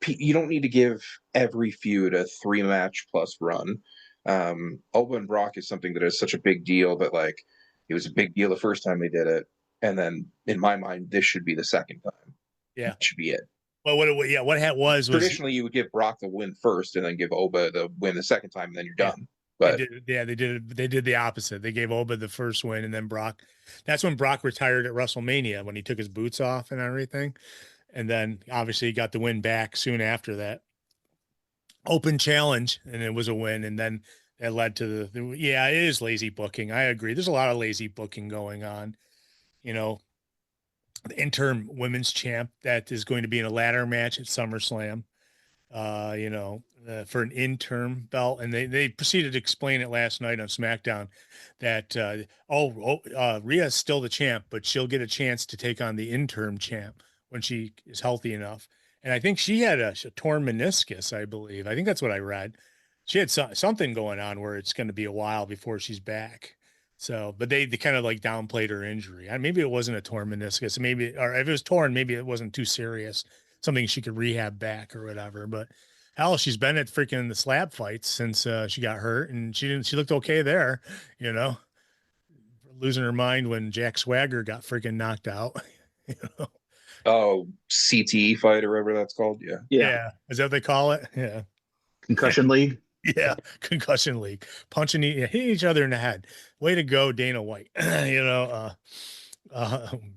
Speaker 2: you don't need to give every feud a 3 match plus run. Oba and Brock is something that is such a big deal that like it was a big deal the first time they did it, and then in my mind, this should be the second time.
Speaker 1: Yeah,
Speaker 2: That should be it.
Speaker 1: well, what had was
Speaker 2: Traditionally you would give Brock the win first, and then give Oba the win the second time, and then you're done. But
Speaker 1: they did the opposite. They gave Oba the first win, and then Brock. That's when Brock retired at WrestleMania, when he took his boots off and everything, and then obviously he got the win back soon after that. Open challenge, and it was a win, and then it led to yeah, it is lazy booking. I agree. There's a lot of lazy booking going on. The interim women's champ that is going to be in a ladder match at SummerSlam. For an interim belt, and they proceeded to explain it last night on SmackDown that Rhea's still the champ, but she'll get a chance to take on the interim champ when she is healthy enough. And I think she had a torn meniscus, I believe. I think that's what I read. she had something going on where it's going to be a while before she's back. So, but they kind of like downplayed her injury. Maybe it wasn't a torn meniscus. Maybe, or if it was torn, maybe it wasn't too serious. Something she could rehab back or whatever. But hell, she's been at freaking the slab fights since she got hurt, and she looked okay there. You know, losing her mind when Jack Swagger got freaking knocked out. You know?
Speaker 2: Oh, CTE fight or whatever that's called. Yeah.
Speaker 1: Yeah. Is that what they call it? Yeah.
Speaker 3: Concussion League.
Speaker 1: Yeah, concussion league, punching, hitting each other in the head. Way to go, Dana White. Oh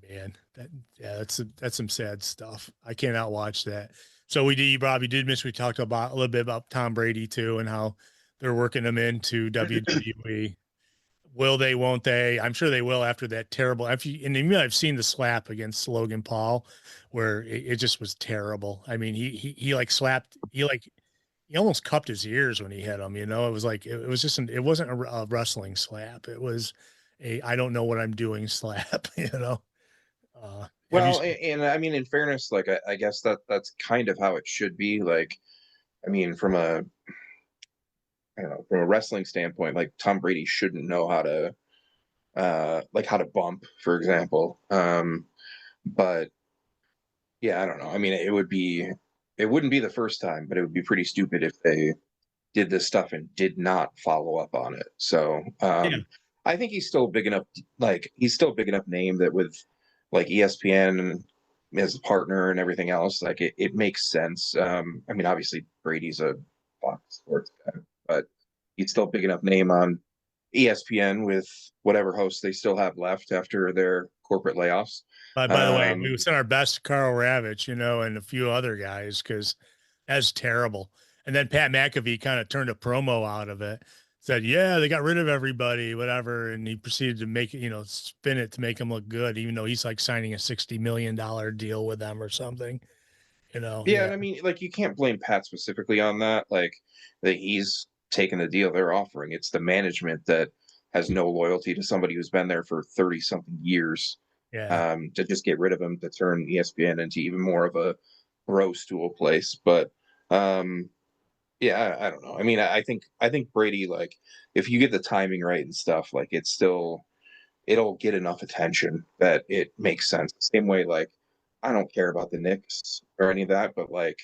Speaker 1: man, that's some sad stuff. I cannot watch that. So you probably did miss. We talked about a little bit about Tom Brady too, and how they're working him into WWE. Will they? Won't they? I'm sure they will after that terrible. And you might have seen the slap against Logan Paul, where it just was terrible. I mean, he like slapped. He almost cupped his ears when he hit him. You know, it was like it was just it wasn't a wrestling slap. It was a I don't know what I'm doing slap. You know.
Speaker 2: Well, and I mean, in fairness, like I guess that's kind of how it should be. Like, I mean, from a I don't know, from a wrestling standpoint, like Tom Brady shouldn't know how to how to bump, for example. But yeah, I don't know. I mean, it wouldn't be the first time, but it would be pretty stupid if they did this stuff and did not follow up on it. So
Speaker 1: Yeah.
Speaker 2: I think he's still big enough, he's still a big enough name that with like ESPN as a partner and everything else, like it makes sense. I mean, obviously Brady's a Fox Sports guy, but he's still a big enough name on ESPN with whatever hosts they still have left after their corporate layoffs.
Speaker 1: By the way, we sent our best to Carl Ravitch, you know, and a few other guys because that's terrible. And then Pat McAfee kind of turned a promo out of it, said, "Yeah, they got rid of everybody, whatever," and he proceeded to make it, you know, spin it to make him look good, even though he's like signing a $60 million deal with them or something. You know,
Speaker 2: Yeah, and I mean, like you can't blame Pat specifically on that. Like that he's taken the deal they're offering. It's the management that has no loyalty to somebody who's been there for 30 something years.
Speaker 1: Yeah.
Speaker 2: To just get rid of him to turn ESPN into even more of a bro stool place. But yeah, I don't know. I mean, I think Brady, like if you get the timing right and stuff, like it'll get enough attention that it makes sense. Same way, like I don't care about the Knicks or any of that, but like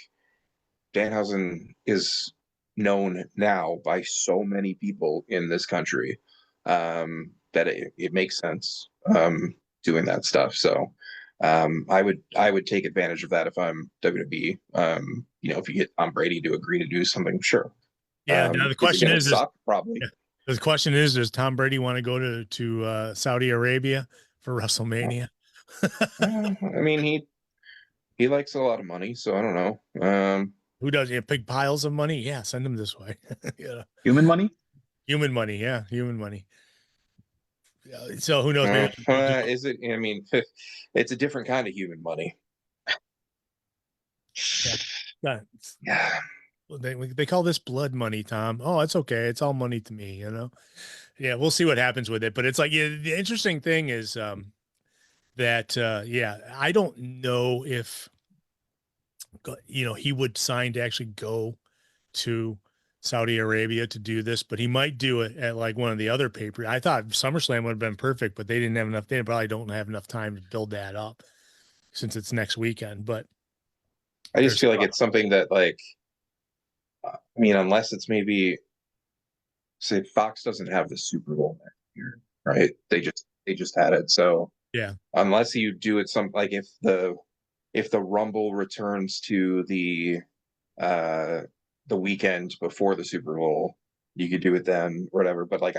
Speaker 2: Danhausen is known now by so many people in this country that it makes sense doing that stuff. So I would take advantage of that if I'm WWE. You know, if you get Tom Brady to agree to do something, sure.
Speaker 1: Yeah. Now the question is,
Speaker 2: probably.
Speaker 1: Yeah, the question is, does Tom Brady want to go to Saudi Arabia for WrestleMania?
Speaker 2: I mean, he likes a lot of money, so I don't know.
Speaker 1: Who does? Yeah, big piles of money. Yeah, send him this way. Yeah,
Speaker 3: Human money.
Speaker 1: human money. Yeah, human money. So who knows? Maybe
Speaker 2: is it? I mean, it's a different kind of human money.
Speaker 1: yeah.
Speaker 2: Yeah.
Speaker 1: They call this blood money, Tom. Oh, it's okay. It's all money to me, you know. Yeah, we'll see what happens with it. But it's like, yeah, the interesting thing is that yeah, I don't know if you know he would sign to actually go to Saudi Arabia to do this, but he might do it at like one of the other paper. I thought SummerSlam would have been perfect, but they didn't have enough. They probably don't have enough time to build that up since it's next weekend. But
Speaker 2: I just feel like it's something that, like, I mean, unless it's maybe, say, Fox doesn't have the Super Bowl next year, right? They just had it, so
Speaker 1: yeah,
Speaker 2: unless you do it like if the Rumble returns to the weekend before the Super Bowl, you could do it then, whatever. But like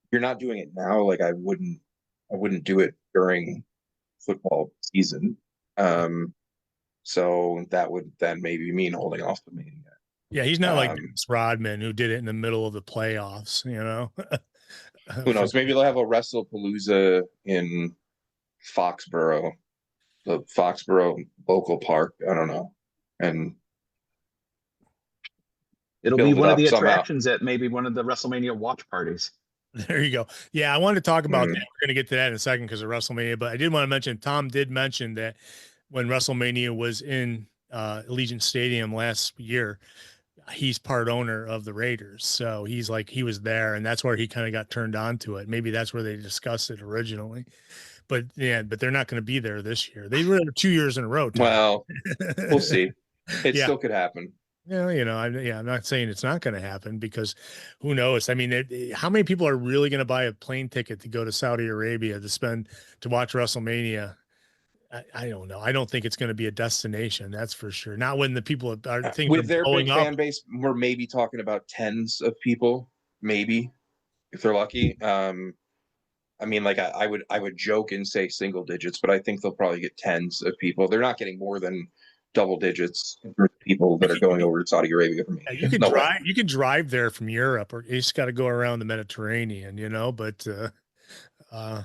Speaker 2: you're not doing it now. Like I wouldn't do it during football season. So that would then maybe mean holding off the Mania.
Speaker 1: yeah, he's not like Dennis Rodman who did it in the middle of the playoffs, you know.
Speaker 2: Who knows? Maybe they'll have a WrestlePalooza in Foxborough, the Foxborough local park. I don't know, and
Speaker 3: it'll be one of the attractions at maybe one of the WrestleMania watch parties.
Speaker 1: There you go. Yeah, I wanted to talk about that. We're going to get to that in a second because of WrestleMania, but I did want to mention Tom did mention that when WrestleMania was in Allegiant Stadium last year, he's part owner of the Raiders. So he's like, he was there, and that's where he kind of got turned on to it. Maybe that's where they discussed it originally. But yeah, but they're not going to be there this year. They were 2 years in a row, Tom.
Speaker 2: Well, we'll see. It
Speaker 1: Yeah.
Speaker 2: still could happen.
Speaker 1: I'm not saying it's not going to happen, because who knows? I mean, how many people are really going to buy a plane ticket to go to Saudi Arabia to watch WrestleMania? I don't know. I don't think it's going to be a destination. That's for sure. Not when the people are things are
Speaker 2: With their
Speaker 1: blowing
Speaker 2: big
Speaker 1: up.
Speaker 2: fan base, we're maybe talking about tens of people, maybe, if they're lucky. I mean, like I would joke and say single digits, but I think they'll probably get tens of people. They're not getting more than double digits for people that are going over to Saudi Arabia for me.
Speaker 1: You can
Speaker 2: No way.
Speaker 1: drive. You can drive there from Europe, or you just got to go around the Mediterranean. But uh,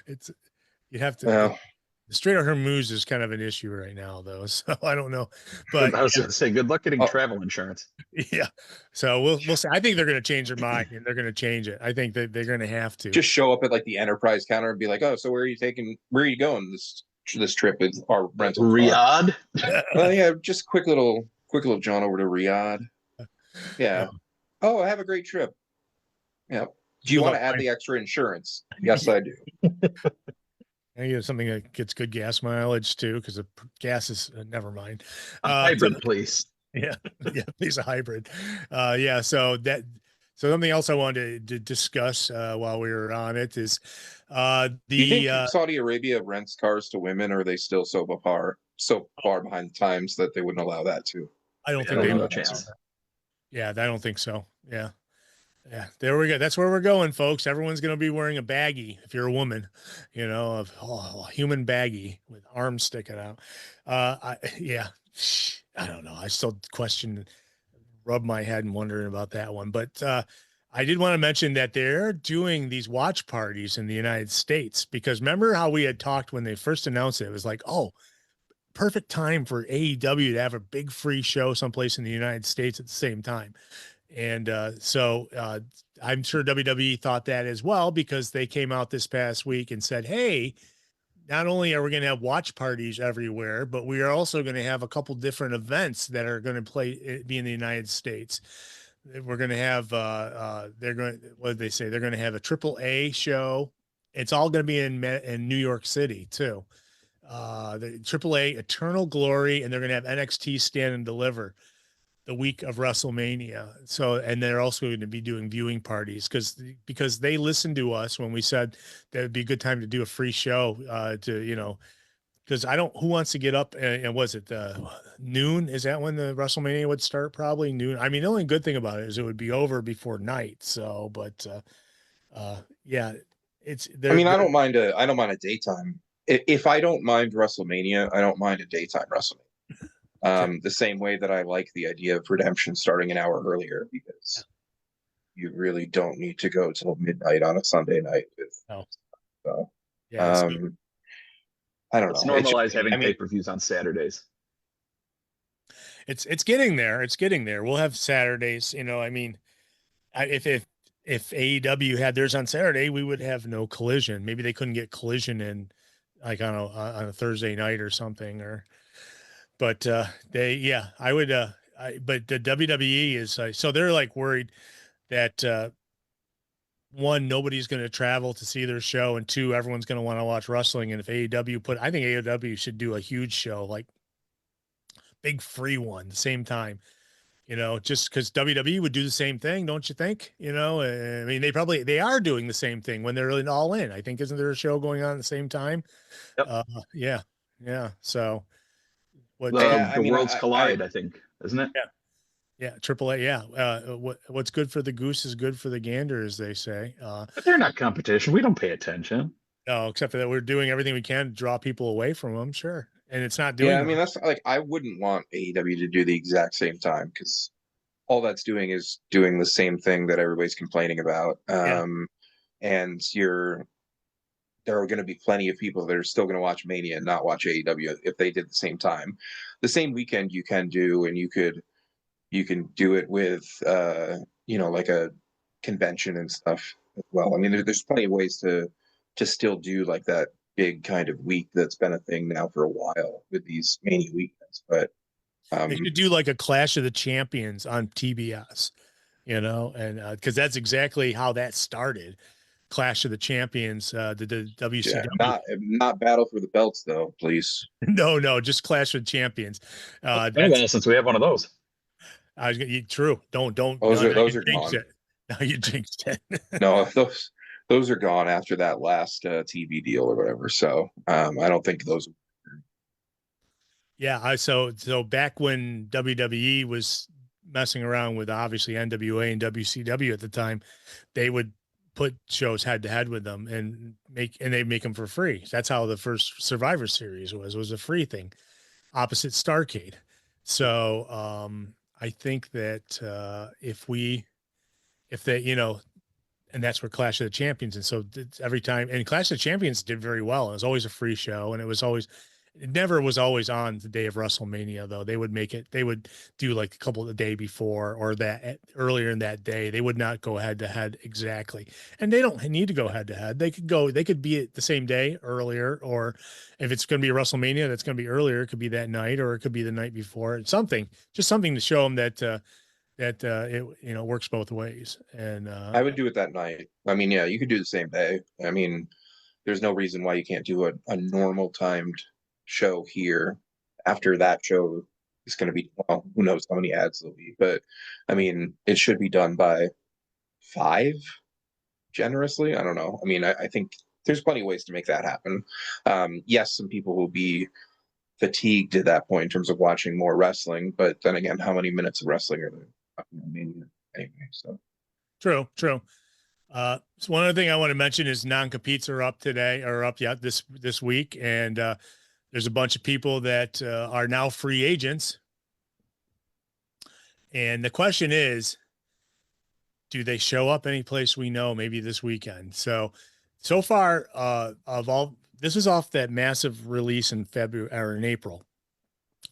Speaker 1: it's you have to.
Speaker 2: Well,
Speaker 1: The Strait of Hormuz is kind of an issue right now, though. So I don't know, but
Speaker 3: I was going to say, good luck getting
Speaker 2: oh,
Speaker 3: travel insurance.
Speaker 1: yeah. So we'll see. I think they're going to change their mind, and they're going to change it. I think that they're going to have to.
Speaker 2: just show up at like the enterprise counter and be like, "Oh, so where are you going this trip with our rental car?"
Speaker 3: Riyadh.
Speaker 2: Well, yeah, just quick little John over to Riyadh. Yeah. Oh, I have a great trip. Yeah. Do you want to add the extra insurance? Yes, I do.
Speaker 1: I get something that gets good gas mileage too, because the gas is never mind.
Speaker 3: A hybrid, please.
Speaker 1: Yeah, yeah, he's a hybrid. Yeah, so something else I wanted to discuss while we were on it is
Speaker 2: Do you think Saudi Arabia rents cars to women, or are they still so far behind the times that they wouldn't allow that too?
Speaker 1: I don't
Speaker 3: I
Speaker 1: think
Speaker 3: don't
Speaker 1: they
Speaker 3: know
Speaker 1: would.
Speaker 3: a chance.
Speaker 1: Yeah, I don't think so. Yeah. Yeah, there we go. That's where we're going, folks. Everyone's going to be wearing a baggie if you're a woman, a human baggie with arms sticking out. Yeah, I don't know. I still rub my head and wondering about that one. But I did want to mention that they're doing these watch parties in the United States, because remember how we had talked when they first announced it? It was like, oh, perfect time for AEW to have a big free show someplace in the United States at the same time. And so I'm sure WWE thought that as well, because they came out this past week and said, hey, not only are we going to have watch parties everywhere, but we are also going to have a couple different events that are going to be in the United States. We're going to have, what did they say? They're going to have a AAA show. It's all going to be in New York City too. The AAA Eternal Glory, and they're going to have NXT Stand and Deliver the week of WrestleMania. So, and they're also going to be doing viewing parties because they listened to us when we said that would be a good time to do a free show because who wants to get up and was it noon? Is that when the WrestleMania would start? Probably noon. I mean, the only good thing about it is it would be over before night. So, but yeah,
Speaker 2: I mean, I don't mind a daytime. If I don't mind WrestleMania, I don't mind a daytime WrestleMania. The same way that I like the idea of Redemption starting an hour earlier, because you really don't need to go till midnight on a Sunday night. So, I don't
Speaker 3: Let's
Speaker 2: know.
Speaker 3: normalize having pay-per-views on Saturdays.
Speaker 1: It's getting there. It's getting there. We'll have Saturdays. I mean, if AEW had theirs on Saturday, we would have no Collision. Maybe they couldn't get Collision in like on a Thursday night or something, but I would, but the WWE is, so they're like worried that, one, nobody's going to travel to see their show, and two, everyone's going to want to watch wrestling. And if I think AEW should do a huge show, like big free one, the same time, just because WWE would do the same thing, don't you think? I mean, they are doing the same thing when they're all in. I think, isn't there a show going on at the same time?
Speaker 3: Yep.
Speaker 1: Yeah. So.
Speaker 3: The worlds collide, I think, isn't it?
Speaker 1: Yeah, AAA. Yeah, what's good for the goose is good for the gander, as they say.
Speaker 3: But they're not competition. We don't pay attention.
Speaker 1: No, except for that we're doing everything we can to draw people away from them. Sure, and it's not doing.
Speaker 2: Yeah, I mean, that's like, I wouldn't want AEW to do the exact same time, because all that's doing is doing the same thing that everybody's complaining about. And there are going to be plenty of people that are still going to watch Mania and not watch AEW if they did the same time. The same weekend you can do, and you can do it with like a convention and stuff as well. I mean, there's plenty of ways to still do like that big kind of week that's been a thing now for a while with these Mania weekends. But
Speaker 1: They should do like a Clash of the Champions on TBS, you know, and because that's exactly how that started. Clash of the Champions, the
Speaker 2: Yeah,
Speaker 1: WCW.
Speaker 2: not battle for the belts though, please.
Speaker 1: No, just Clash of Champions.
Speaker 3: It's been a
Speaker 1: That's
Speaker 3: while since we have one of those.
Speaker 1: true. Don't.
Speaker 2: Those
Speaker 1: No,
Speaker 2: are
Speaker 1: now you
Speaker 2: those are
Speaker 1: jinxed
Speaker 2: gone.
Speaker 1: it. Now you jinxed it.
Speaker 2: No, those are gone after that last TV deal or whatever. So I don't think those.
Speaker 1: Yeah, so back when WWE was messing around with obviously NWA and WCW at the time, they would put shows head to head with them and they make them for free. That's how the first Survivor Series was a free thing, opposite Starcade. So I think that if they and that's where Clash of the Champions. And so every time, and Clash of the Champions did very well. It was always a free show, and it never was always on the day of WrestleMania though. They would do like a couple of the day before or that earlier in that day. They would not go head to head exactly, and they don't need to go head to head. They could be at the same day earlier, or if it's going to be a WrestleMania, that's going to be earlier. It could be that night, or it could be the night before. Just something to show them that. It works both ways. And
Speaker 2: I would do it that night. I mean, yeah, you could do the same day. I mean, there's no reason why you can't do a normal timed show here after that show is going to be, well, who knows how many ads there'll be, but I mean, it should be done by 5 generously. I don't know. I mean, I think there's plenty of ways to make that happen. Yes, some people will be fatigued at that point in terms of watching more wrestling, but then again, how many minutes of wrestling are there? I mean, anyway, so.
Speaker 1: True. So one other thing I want to mention is non-competes are up today or up yet this week. And there's a bunch of people that are now free agents. And the question is, do they show up any place we know maybe this weekend? So far, this is off that massive release in February or in April.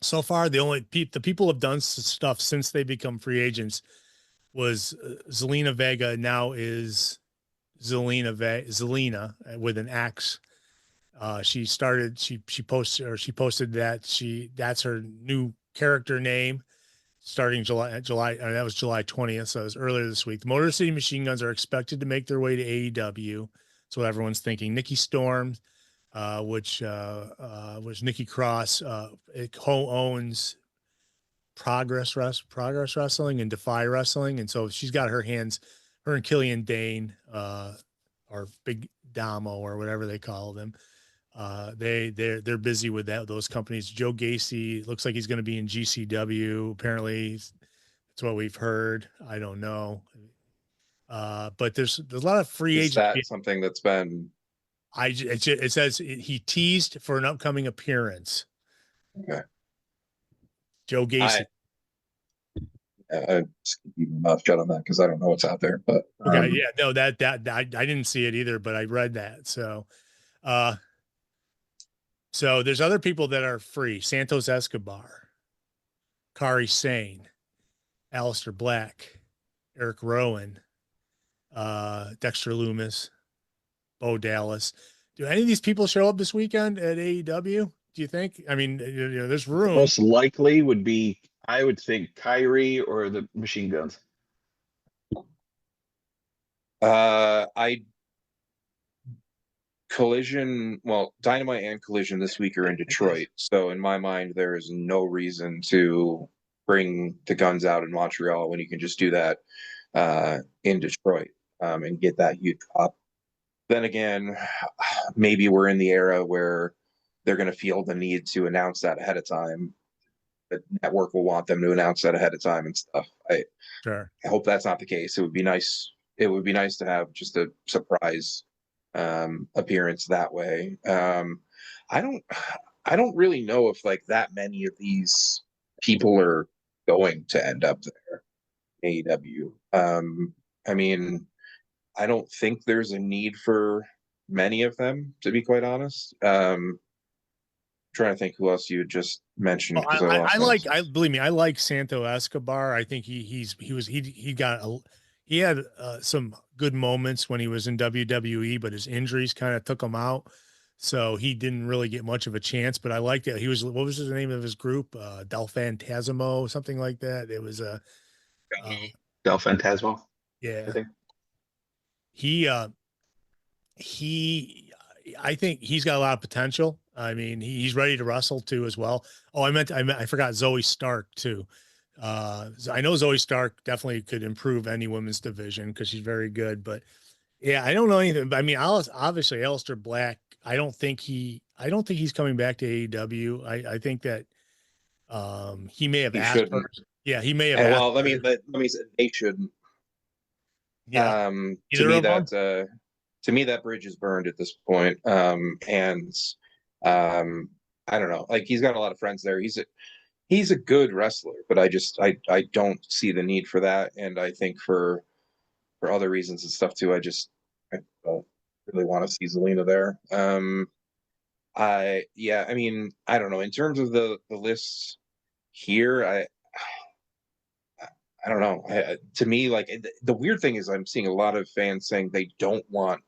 Speaker 1: So far, the people have done stuff since they become free agents was Zelina Vega. Now is Zelina with an X. She posted that that's her new character name starting July, that was July 20th. So it was earlier this week. The Motor City Machine Guns are expected to make their way to AEW. That's what everyone's thinking. Nikki Storm, which was Nikki Cross, co-owns Progress Wrestling and Defy Wrestling. And so she's got her and Killian Dane, or Big Damo or whatever they call them. They're busy with those companies. Joe Gacy looks like he's going to be in GCW. Apparently that's what we've heard. I don't know. But there's a lot of free agents.
Speaker 2: Is that something that's been,
Speaker 1: it says he teased for an upcoming appearance.
Speaker 2: okay.
Speaker 1: Joe Gacy.
Speaker 2: I just keep my mouth shut on that because I don't know what's out there. But
Speaker 1: okay, yeah, no, that I didn't see it either, but I read that. So there's other people that are free: Santos Escobar, Kari Sane, Alistair Black, Eric Rowan, Dexter Loomis, Bo Dallas. Do any of these people show up this weekend at AEW? Do you think? I mean, there's room.
Speaker 3: Most likely would be, I would think, Kyrie or the Machine Guns.
Speaker 2: Dynamite and Collision this week are in Detroit. So in my mind, there is no reason to bring the Guns out in Montreal when you can just do that in Detroit and get that huge pop. Then again, maybe we're in the era where they're going to feel the need to announce that ahead of time. The network will want them to announce that ahead of time and stuff. I hope that's not the case. It would be nice. It would be nice to have just a surprise appearance that way. I don't really know if like that many of these people are going to end up there. AEW. I mean, I don't think there's a need for many of them, to be quite honest. Trying to think who else you had just mentioned.
Speaker 1: Believe me, I like Santo Escobar. I think he had some good moments when he was in WWE, but his injuries kind of took him out. So he didn't really get much of a chance, but I liked it. He was, what was the name of his group? Del Fantasmo, something like that. It was a,
Speaker 3: Del Fantasmo, I
Speaker 1: yeah,
Speaker 3: think.
Speaker 1: he, he, I think he's got a lot of potential. I mean, he's ready to wrestle too as well. Oh, I forgot Zoe Stark too. I know Zoe Stark definitely could improve any women's division because she's very good. But yeah, I don't know anything. But I mean, obviously, Aleister Black. I don't think he's coming back to AEW. I think that he may have
Speaker 2: He
Speaker 1: asked for.
Speaker 2: shouldn't.
Speaker 1: Yeah, he may have
Speaker 2: And
Speaker 1: asked.
Speaker 2: well, let me say they shouldn't.
Speaker 1: Yeah,
Speaker 2: To
Speaker 1: either
Speaker 2: me
Speaker 1: of them.
Speaker 2: that bridge is burned at this point. And I don't know. Like he's got a lot of friends there. He's a good wrestler, but I don't see the need for that. And I think for other reasons and stuff too, I don't really want to see Zelina there. I mean, I don't know. In terms of the lists here, I don't know. To me, like the weird thing is, I'm seeing a lot of fans saying they don't want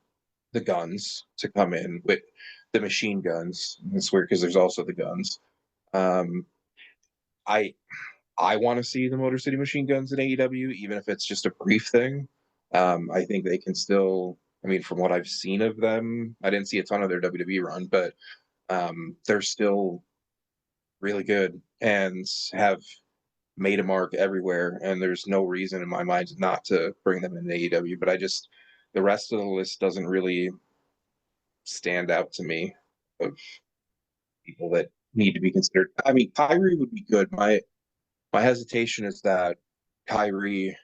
Speaker 2: the guns to come in with the machine guns. It's weird because there's also the guns. Um, I I want to see the Motor City Machine Guns in AEW, even if it's just a brief thing. I think they can still. I mean, from what I've seen of them, I didn't see a ton of their WWE run, but they're still really good and have made a mark everywhere. And there's no reason in my mind not to bring them in AEW. But the rest of the list doesn't really stand out to me of people that need to be considered. I mean, Kyrie would be good. My hesitation is that Kyrie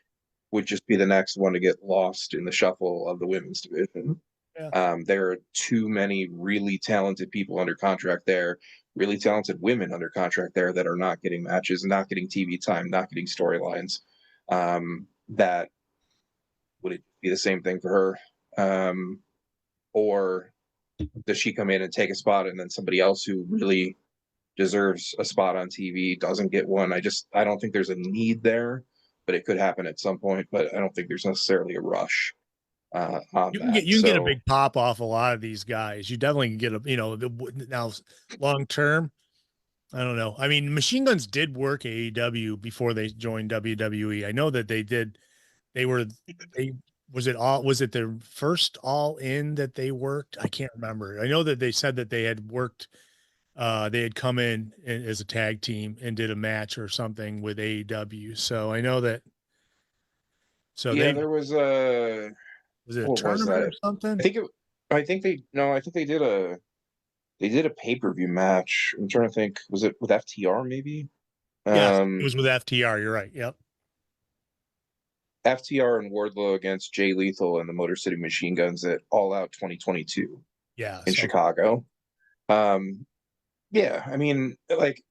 Speaker 2: would just be the next one to get lost in the shuffle of the women's division.
Speaker 1: Yeah.
Speaker 2: There are too many really talented people under contract there, really talented women under contract there that are not getting matches, not getting TV time, not getting storylines. That would it be the same thing for her? Or does she come in and take a spot and then somebody else who really deserves a spot on TV doesn't get one? I don't think there's a need there, but it could happen at some point. But I don't think there's necessarily a rush on that.
Speaker 1: You can get a
Speaker 2: So
Speaker 1: big pop off a lot of these guys. You definitely can get a now long term. I don't know. I mean, Machine Guns did work AEW before they joined WWE. I know that they did. They were they was it their first All In that they worked? I can't remember. I know that they said that they had worked. They had come in as a tag team and did a match or something with AEW. So I know that. So
Speaker 2: yeah,
Speaker 1: they
Speaker 2: there was a
Speaker 1: was it a
Speaker 2: what was
Speaker 1: tournament or
Speaker 2: that? I
Speaker 1: something?
Speaker 2: think it. I think they no. I think they did a pay-per-view match. I'm trying to think. Was it with FTR maybe?
Speaker 1: Yes, it
Speaker 2: Um,
Speaker 1: was with FTR. You're right. Yep.
Speaker 2: FTR and Wardlow against Jay Lethal and the Motor City Machine Guns at All Out 2022 in
Speaker 1: Yes. Okay.
Speaker 2: Chicago. Um, yeah, I mean, like,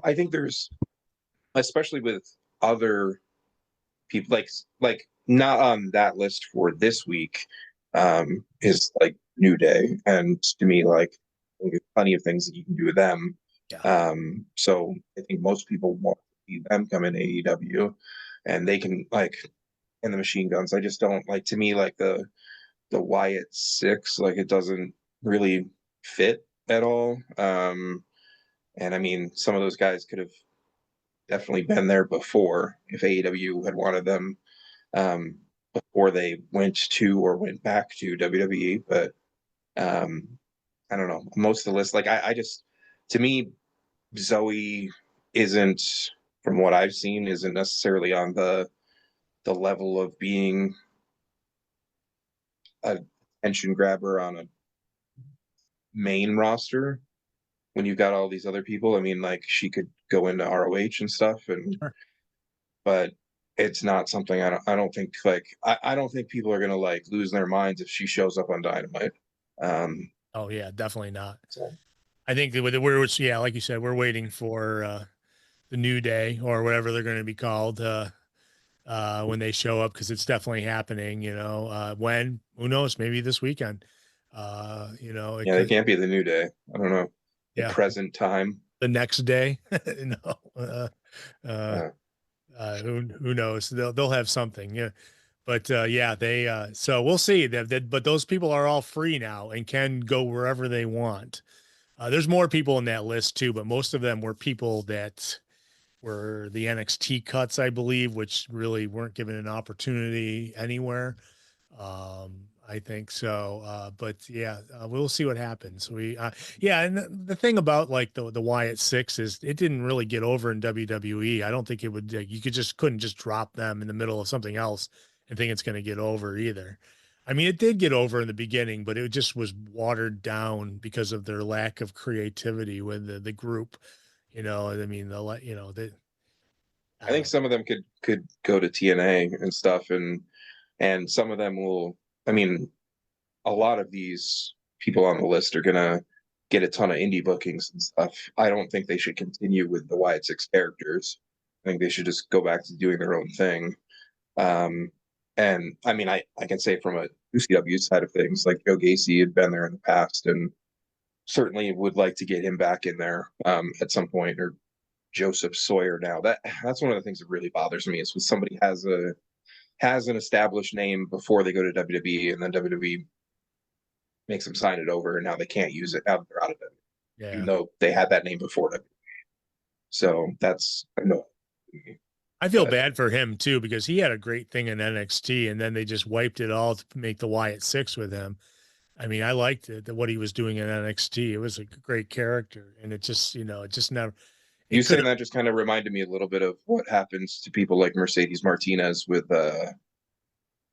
Speaker 2: I think there's, especially with other people, like not on that list for this week, is like New Day, and to me, like, there's plenty of things that you can do with them.
Speaker 1: Yeah.
Speaker 2: So I think most people want to see them come in AEW, and they can like in the Machine Guns. I just don't like, to me, like the Wyatt Six, like it doesn't really fit at all. And I mean, some of those guys could have definitely been there before if AEW had wanted them, um, before they went to or went back to WWE. But um, I don't know. Most of the list, like I just, to me, Zoe isn't, from what I've seen, isn't necessarily on the level of being a attention grabber on a main roster when you've got all these other people. I mean, like she could go into ROH and stuff, and
Speaker 1: Sure.
Speaker 2: but it's not something I don't think like I don't think people are gonna like lose their minds if she shows up on Dynamite.
Speaker 1: Oh yeah, definitely not.
Speaker 2: So
Speaker 1: I think that we're yeah, like you said, we're waiting for the New Day or whatever they're going to be called when they show up because it's definitely happening. When, who knows? Maybe this weekend. It
Speaker 2: yeah, they
Speaker 1: could.
Speaker 2: can't be the New Day. I don't know. The
Speaker 1: Yeah,
Speaker 2: present time.
Speaker 1: the next day. uh, uh,
Speaker 2: Uh,
Speaker 1: who knows? They'll have something. Yeah, But yeah, they so we'll see that. But those people are all free now and can go wherever they want. There's more people in that list too, but most of them were people that were the NXT cuts, I believe, which really weren't given an opportunity anywhere. I think so. But yeah, we'll see what happens. Yeah. And the thing about like the Wyatt Six is it didn't really get over in WWE. I don't think it would, you couldn't just drop them in the middle of something else and think it's going to get over either. I mean, it did get over in the beginning, but it just was watered down because of their lack of creativity with the group. I mean,
Speaker 2: I
Speaker 1: I
Speaker 2: think
Speaker 1: don't.
Speaker 2: some of them could go to TNA and stuff, and some of them will. I mean, a lot of these people on the list are gonna get a ton of indie bookings and stuff. I don't think they should continue with the Wyatt Six characters. I think they should just go back to doing their own thing. Um, and I mean, I can say from a UCW side of things, like Joe Gacy had been there in the past, and certainly would like to get him back in there at some point, or Joseph Sawyer now. That's one of the things that really bothers me is when somebody has an established name before they go to WWE, and then WWE makes them sign it over, and now they can't use it. Now they're out of it, even
Speaker 1: Yeah.
Speaker 2: though they had that name before WWE. So that's no.
Speaker 1: I feel bad for him too because he had a great thing in NXT and then they just wiped it all to make the Wyatt Six with him. I mean, I liked it, what he was doing in NXT. It was a great character, and it just, it just never.
Speaker 2: You
Speaker 1: It could
Speaker 2: saying
Speaker 1: have.
Speaker 2: that just kind of reminded me a little bit of what happens to people like Mercedes Martinez with the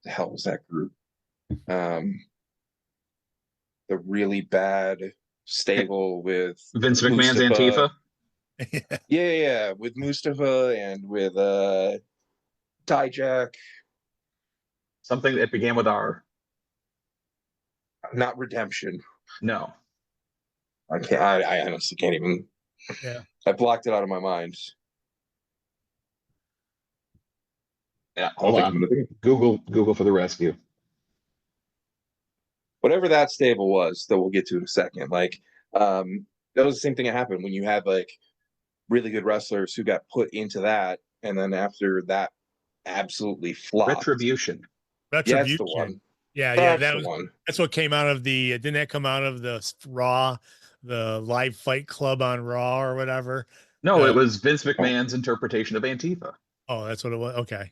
Speaker 2: hell was that group? Um, the really bad stable with
Speaker 3: Vince McMahon's
Speaker 2: Mustafa.
Speaker 3: Antifa.
Speaker 2: Yeah, with Mustafa and with Dijak.
Speaker 3: Something that began with R.
Speaker 2: Not Redemption.
Speaker 3: No.
Speaker 2: I can't. I honestly can't even.
Speaker 1: Yeah.
Speaker 2: I blocked it out of my mind.
Speaker 3: Yeah,
Speaker 2: I don't
Speaker 3: hold
Speaker 2: think I'm
Speaker 3: on.
Speaker 2: gonna think.
Speaker 3: Google for the rescue.
Speaker 2: Whatever that stable was that we'll get to in a second. Like, that was the same thing that happened when you had like really good wrestlers who got put into that, and then after that, absolutely flopped.
Speaker 3: Retribution.
Speaker 2: Yeah, it's the one.
Speaker 1: Retribution. Yeah, yeah,
Speaker 2: That's the one.
Speaker 1: that's what came out of the didn't that come out of the Raw, the live fight club on Raw or whatever?
Speaker 3: No,
Speaker 1: Uh,
Speaker 3: it was Vince
Speaker 2: Oh.
Speaker 3: McMahon's interpretation of Antifa.
Speaker 1: oh, that's what it was. Okay.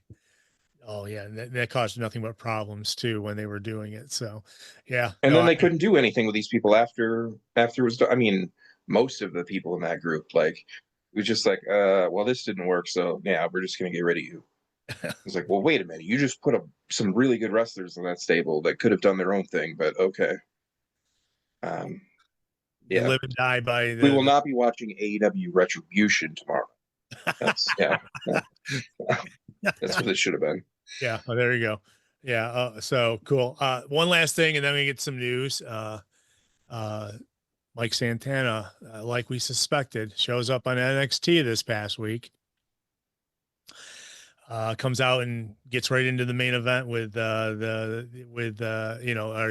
Speaker 1: Oh yeah, and that caused nothing but problems too when they were doing it. So, yeah,
Speaker 2: And
Speaker 1: no,
Speaker 2: then they couldn't do anything with these people after it was done. I mean, most of the people in that group, like, it was just like, well, this didn't work, so yeah, we're just gonna get rid of you. It's like, well, wait a minute, you just put some really good wrestlers in that stable that could have done their own thing, but okay. Um,
Speaker 1: you
Speaker 2: yeah,
Speaker 1: live and die by
Speaker 2: we will not be watching AEW Retribution tomorrow. That's yeah, that's what it should have been.
Speaker 1: Yeah, well, there you go. Yeah, so cool. One last thing, and then we get some news. Uh, Mike Santana, like we suspected, shows up on NXT this past week. Comes out and gets right into the main event or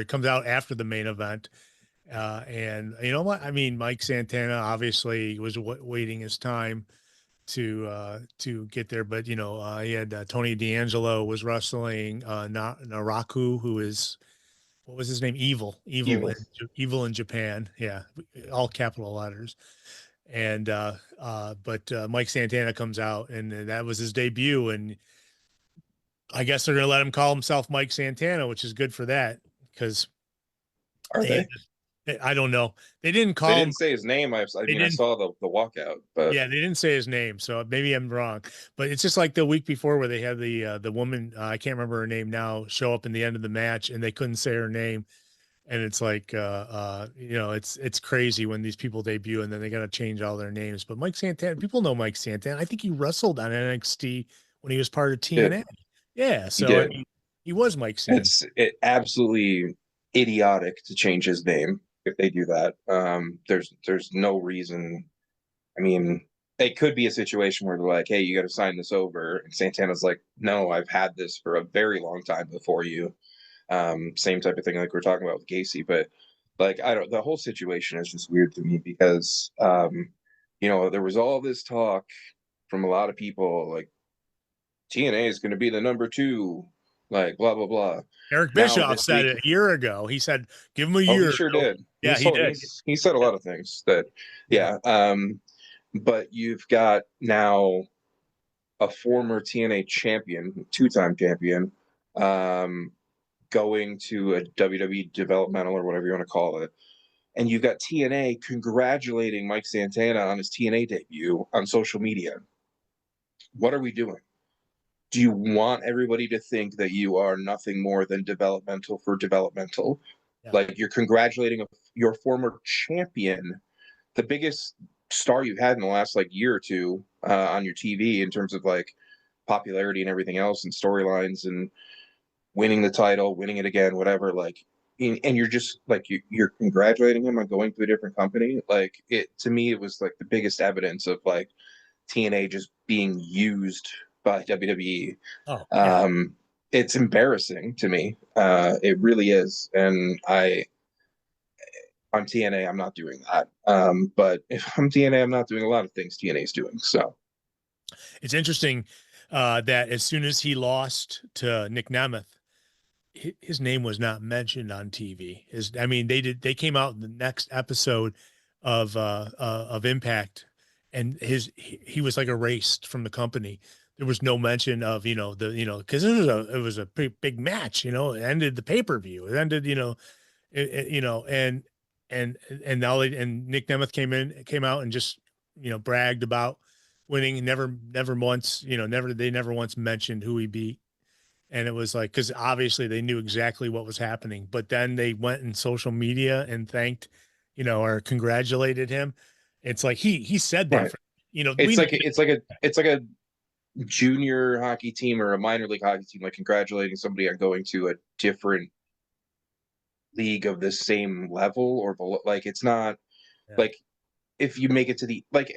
Speaker 1: comes out after the main event. And you know what? I mean, Mike Santana obviously was waiting his time to get there, but he had Tony D'Angelo was wrestling Naraku, who is what was his name?
Speaker 3: Evil.
Speaker 1: Evil in Japan. Yeah, all capital letters. And but Mike Santana comes out, and that was his debut, and I guess they're gonna let him call himself Mike Santana, which is good for that because
Speaker 2: Are
Speaker 1: they.
Speaker 2: they?
Speaker 1: I don't know. They didn't
Speaker 2: They
Speaker 1: call him.
Speaker 2: didn't say his name. I
Speaker 1: They
Speaker 2: mean, I
Speaker 1: didn't.
Speaker 2: saw the walkout, but
Speaker 1: Yeah, they didn't say his name, so maybe I'm wrong. But it's just like the week before where they had the woman, I can't remember her name now, show up in the end of the match and they couldn't say her name. And it's like it's crazy when these people debut and then they gotta change all their names. But Mike Santana, people know Mike Santana. I think he wrestled on NXT when he was part of
Speaker 2: did
Speaker 1: TNA. Yeah,
Speaker 2: he
Speaker 1: so I
Speaker 2: did.
Speaker 1: mean he was Mike Santana.
Speaker 2: It's absolutely idiotic to change his name if they do that. There's no reason. I mean, it could be a situation where they're like, "Hey, you got to sign this over," and Santana's like, "No, I've had this for a very long time before you." Same type of thing like we're talking about with Gacy, but like I don't. The whole situation is just weird to me because there was all this talk from a lot of people like TNA is going to be the number two like blah blah blah.
Speaker 1: Eric
Speaker 2: Now
Speaker 1: Bischoff
Speaker 2: this
Speaker 1: said
Speaker 2: week,
Speaker 1: it a year ago. He said, "Give him a
Speaker 2: oh, he
Speaker 1: year."
Speaker 2: sure did.
Speaker 1: Yeah, he did.
Speaker 2: He said a lot of things that,
Speaker 1: Yeah.
Speaker 2: yeah. But you've got now a former TNA champion, two-time champion, um, going to a WWE developmental or whatever you want to call it. And you've got TNA congratulating Mike Santana on his TNA debut on social media. What are we doing? Do you want everybody to think that you are nothing more than developmental for developmental?
Speaker 1: Yeah.
Speaker 2: Like you're congratulating your former champion, the biggest star you've had in the last like year or two on your TV in terms of like popularity and everything else and storylines and winning the title, winning it again, whatever. Like, and you're just like you're congratulating him on going to a different company. Like it to me, it was like the biggest evidence of like TNA just being used by WWE.
Speaker 1: Oh, yeah.
Speaker 2: It's embarrassing to me. It really is, and I'm TNA. I'm not doing that. But if I'm TNA, I'm not doing a lot of things TNA is doing. So
Speaker 1: It's interesting that as soon as he lost to Nick Nemeth, his name was not mentioned on TV. I mean, they came out in the next episode of Impact, and he was like erased from the company. There was no mention of, because it was a pretty big match, it ended the pay-per-view. It ended, and now and Nick Nemeth came out and just, bragged about winning. Never once, they never once mentioned who he beat. And it was like, because obviously they knew exactly what was happening, but then they went in social media and thanked, or congratulated him. It's like he said that,
Speaker 2: right,
Speaker 1: we know.
Speaker 2: it's like a junior hockey team or a minor league hockey team, like congratulating somebody on going to a different league of the same level or below. Like it's not
Speaker 1: Yeah.
Speaker 2: like if you make it to the like.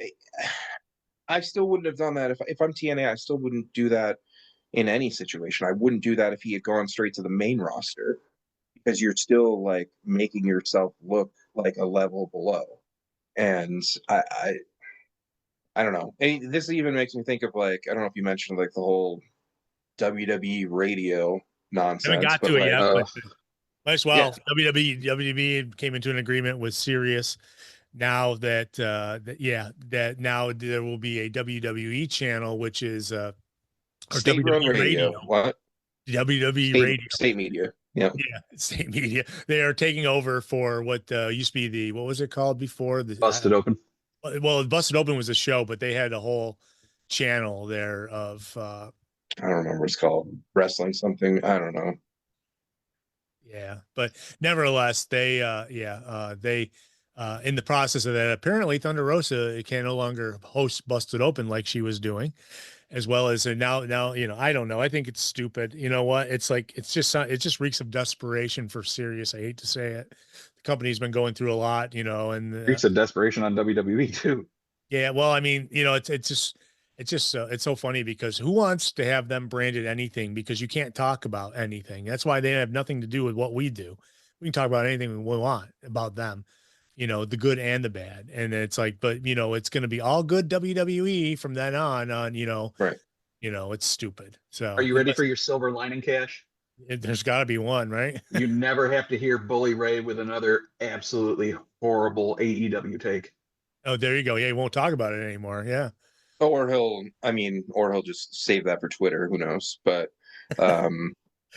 Speaker 2: I still wouldn't have done that if I'm TNA. I still wouldn't do that in any situation. I wouldn't do that if he had gone straight to the main roster because you're still like making yourself look like a level below. And I don't know. And this even makes me think of like I don't know if you mentioned like the whole WWE radio
Speaker 1: I haven't
Speaker 2: nonsense,
Speaker 1: got
Speaker 2: but
Speaker 1: to it
Speaker 2: like
Speaker 1: yet, but might as
Speaker 2: yeah,
Speaker 1: well. WWE came into an agreement with Sirius now that now there will be a WWE channel, which is or
Speaker 2: state-run
Speaker 1: WWE
Speaker 2: radio.
Speaker 1: Radio,
Speaker 2: What?
Speaker 1: WWE Radio.
Speaker 2: State media. Yeah.
Speaker 1: Yeah, state media. They are taking over for what used to be what was it called before?
Speaker 3: Busted open.
Speaker 1: Well, Busted Open was a show, but they had a whole channel there of
Speaker 2: I don't remember what it's called. Wrestling something. I don't know.
Speaker 1: yeah, but nevertheless, they in the process of that, apparently Thunder Rosa can no longer host Busted Open like she was doing, as well as now, I don't know. I think it's stupid. You know what? It's like it just reeks of desperation for Sirius. I hate to say it. The company's been going through a lot, and
Speaker 3: Reeks of desperation on WWE too.
Speaker 1: yeah, well, I mean, it's so funny because who wants to have them branded anything because you can't talk about anything. That's why they have nothing to do with what we do. We can talk about anything we want about them, the good and the bad. And it's like, but it's going to be all good WWE from then on,
Speaker 2: Right.
Speaker 1: it's stupid.
Speaker 3: Are
Speaker 1: So
Speaker 3: you ready for your silver lining, Cash?
Speaker 1: there's got to be one, right?
Speaker 3: You never have to hear Bully Ray with another absolutely horrible AEW take.
Speaker 1: Oh, there you go. Yeah, he won't talk about it anymore. Yeah.
Speaker 2: Or he'll just save that for Twitter. Who knows? But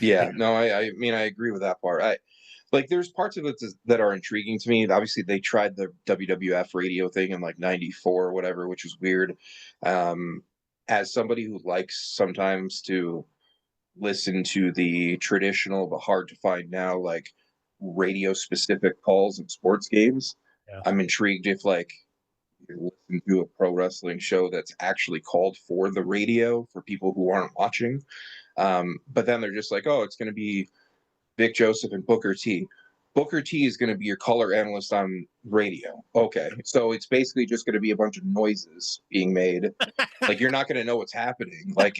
Speaker 2: yeah, no, I mean, I agree with that part. I like there's parts of it that are intriguing to me. Obviously, they tried the WWF radio thing in like '94 or whatever, which was weird. As somebody who likes sometimes to listen to the traditional but hard to find now like radio specific calls in sports games,
Speaker 1: Yeah.
Speaker 2: I'm intrigued if like listen to a pro wrestling show that's actually called for the radio for people who aren't watching. But then they're just like, oh, it's going to be Vic Joseph and Booker T. Booker T is going to be your color analyst on radio. Okay. So it's basically just going to be a bunch of noises being made. Like, you're not going to know what's happening. Like,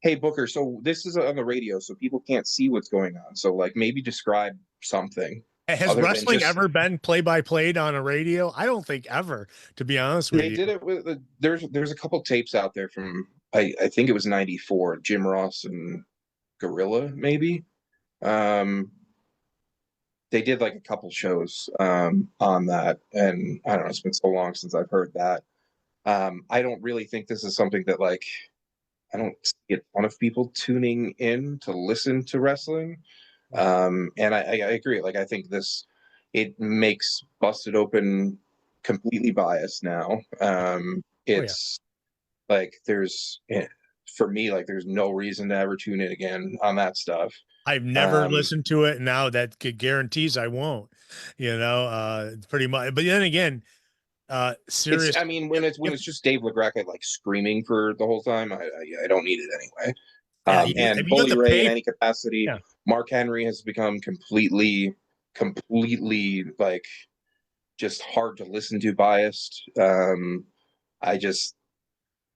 Speaker 2: hey, Booker, so this is on the radio, so people can't see what's going on. So, like, maybe describe something.
Speaker 1: Has wrestling ever been play by play on a radio? I don't think ever, to be honest with you.
Speaker 2: They did it with there's a couple tapes out there from I think it was '94. Jim Ross and Gorilla, maybe. Um, they did like a couple shows on that, and I don't know. It's been so long since I've heard that. I don't really think this is something that like I don't get a ton of people tuning in to listen to wrestling.
Speaker 1: Right.
Speaker 2: And I agree. Like I think this it makes Busted Open completely biased now.
Speaker 1: Oh yeah.
Speaker 2: It's like for me like there's no reason to ever tune in again on that stuff.
Speaker 1: I've never
Speaker 2: Um,
Speaker 1: listened to it. And now that guarantees I won't, pretty much. But then again,
Speaker 2: it's
Speaker 1: serious.
Speaker 2: I mean when it's just Dave LaGreca like screaming for the whole time, I don't need it anyway.
Speaker 1: Yeah.
Speaker 2: And
Speaker 1: If you have
Speaker 2: Bully
Speaker 1: to
Speaker 2: Ray in
Speaker 1: pay,
Speaker 2: any capacity,
Speaker 1: yeah.
Speaker 2: Mark Henry has become completely like just hard to listen to, biased. I just,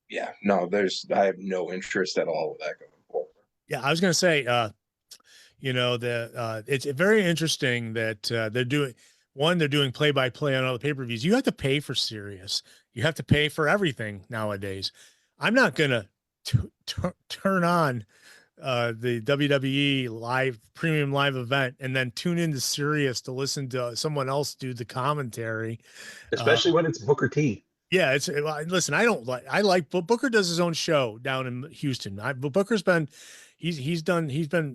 Speaker 2: yeah, no, I have no interest at all with that going forward.
Speaker 1: Yeah. I was going to say, it's very interesting that they're doing play by play on all the pay per views. You have to pay for Sirius. You have to pay for everything nowadays. I'm not gonna turn on the WWE live premium live event and then tune into Sirius to listen to someone else do the commentary. Uh,
Speaker 3: Especially when it's Booker T.
Speaker 1: yeah, listen. I like Booker does his own show down in Houston. Booker's been he's been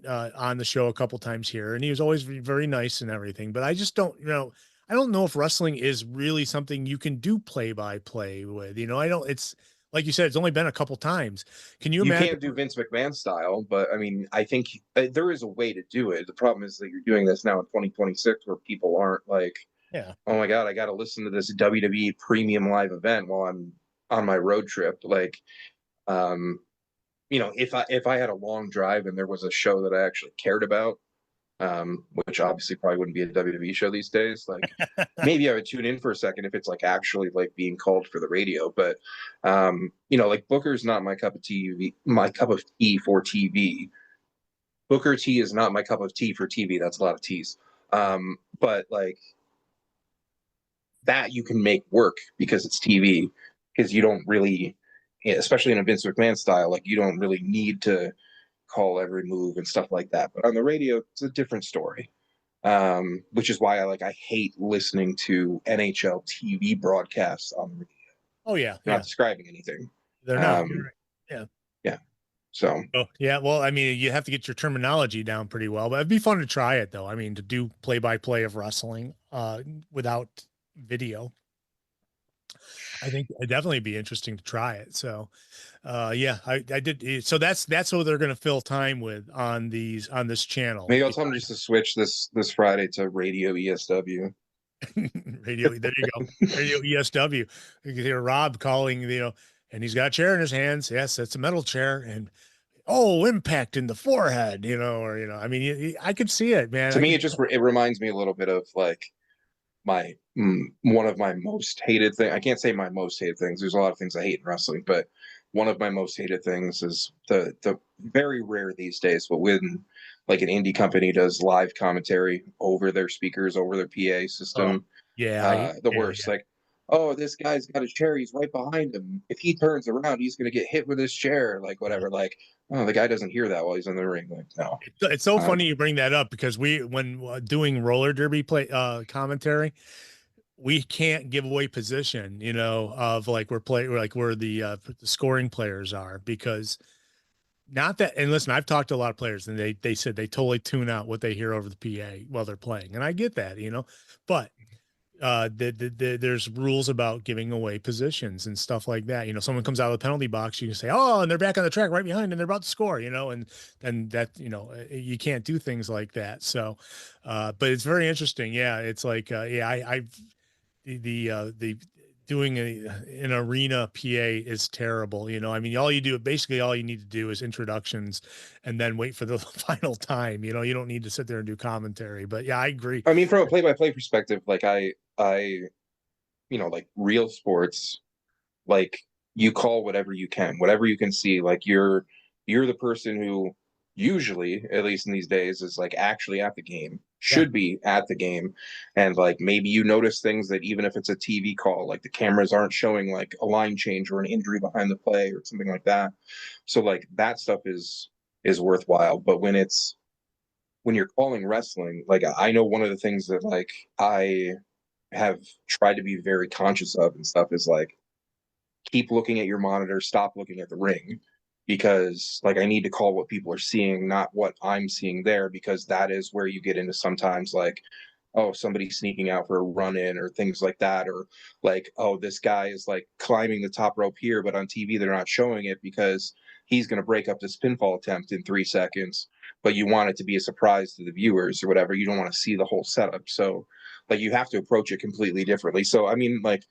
Speaker 1: on the show a couple times here, and he was always very nice and everything. But I just don't I don't know if wrestling is really something you can do play by play with. I don't. It's like you said, it's only been a couple times. Can you
Speaker 2: You
Speaker 1: imagine?
Speaker 2: can't do Vince McMahon style, but I mean, I think there is a way to do it. The problem is that you're doing this now in 2026 where people aren't like,
Speaker 1: Yeah.
Speaker 2: oh my God, I got to listen to this WWE premium live event while I'm on my road trip. Like, um, if I had a long drive and there was a show that I actually cared about, which obviously probably wouldn't be a WWE show these days. Like maybe I would tune in for a second if it's like actually like being called for the radio. But like Booker's not my cup of tea. My cup of tea for TV. Booker T is not my cup of tea for TV. That's a lot of teas. But like that you can make work because it's TV. Because you don't really, especially in a Vince McMahon style, like you don't really need to call every move and stuff like that. But on the radio, it's a different story. Which is why I hate listening to NHL TV broadcasts on the radio.
Speaker 1: Oh yeah,
Speaker 2: They're
Speaker 1: yeah.
Speaker 2: not describing anything.
Speaker 1: They're not. You're right. Yeah.
Speaker 2: Yeah. So
Speaker 1: Oh, yeah. Well, I mean, you have to get your terminology down pretty well, but it'd be fun to try it though. I mean, to do play by play of wrestling without video. I think it'd definitely be interesting to try it. So, yeah, I did. So that's what they're going to fill time with on this channel.
Speaker 2: maybe I'll tell them just to switch this Friday to Radio ESW.
Speaker 1: Radio. There you go. Radio ESW. You can hear Rob calling, and he's got a chair in his hands. Yes, it's a metal chair, and impact in the forehead, I mean, I could see it, man.
Speaker 2: To me, it reminds me a little bit of like my one of my most hated thing. I can't say my most hated things. There's a lot of things I hate in wrestling, but one of my most hated things is the very rare these days, but when like an indie company does live commentary over their speakers, over their PA
Speaker 1: Oh,
Speaker 2: system,
Speaker 1: yeah,
Speaker 2: the
Speaker 1: yeah,
Speaker 2: worst.
Speaker 1: yeah.
Speaker 2: Like, oh, this guy's got a chair. He's right behind him. If he turns around, he's going to get hit with his chair. Like, whatever. Like, oh, the guy doesn't hear that while he's in the ring. Like, no.
Speaker 1: It's so funny you bring that up because when doing roller derby play commentary, we can't give away position, of like where the scoring players are because not that. And listen, I've talked to a lot of players and they said they totally tune out what they hear over the PA while they're playing, and I get that, but there's rules about giving away positions and stuff like that. Someone comes out of the penalty box, you can say, oh, and they're back on the track right behind and they're about to score, and that, you can't do things like that. So, but it's very interesting. Yeah. It's like, the doing an arena PA is terrible. I mean, basically all you need to do is introductions and then wait for the final time. You don't need to sit there and do commentary, but yeah, I agree.
Speaker 2: I mean, from a play-by-play perspective, like like real sports, like you call whatever you can see. Like you're the person who usually, at least in these days, is like actually at the game,
Speaker 1: Yeah.
Speaker 2: should be at the game, and like maybe you notice things that even if it's a TV call, like the cameras aren't showing like a line change or an injury behind the play or something like that. So like that stuff is is worthwhile. But when you're calling wrestling, like I know one of the things that like I have tried to be very conscious of and stuff is like keep looking at your monitor, stop looking at the ring because like I need to call what people are seeing, not what I'm seeing there, because that is where you get into sometimes like, oh, somebody sneaking out for a run in or things like that, or like, oh, this guy is like climbing the top rope here, but on TV they're not showing it because he's going to break up this pinfall attempt in 3 seconds, but you want it to be a surprise to the viewers or whatever. You don't want to see the whole setup. So like you have to approach it completely differently. So I mean, like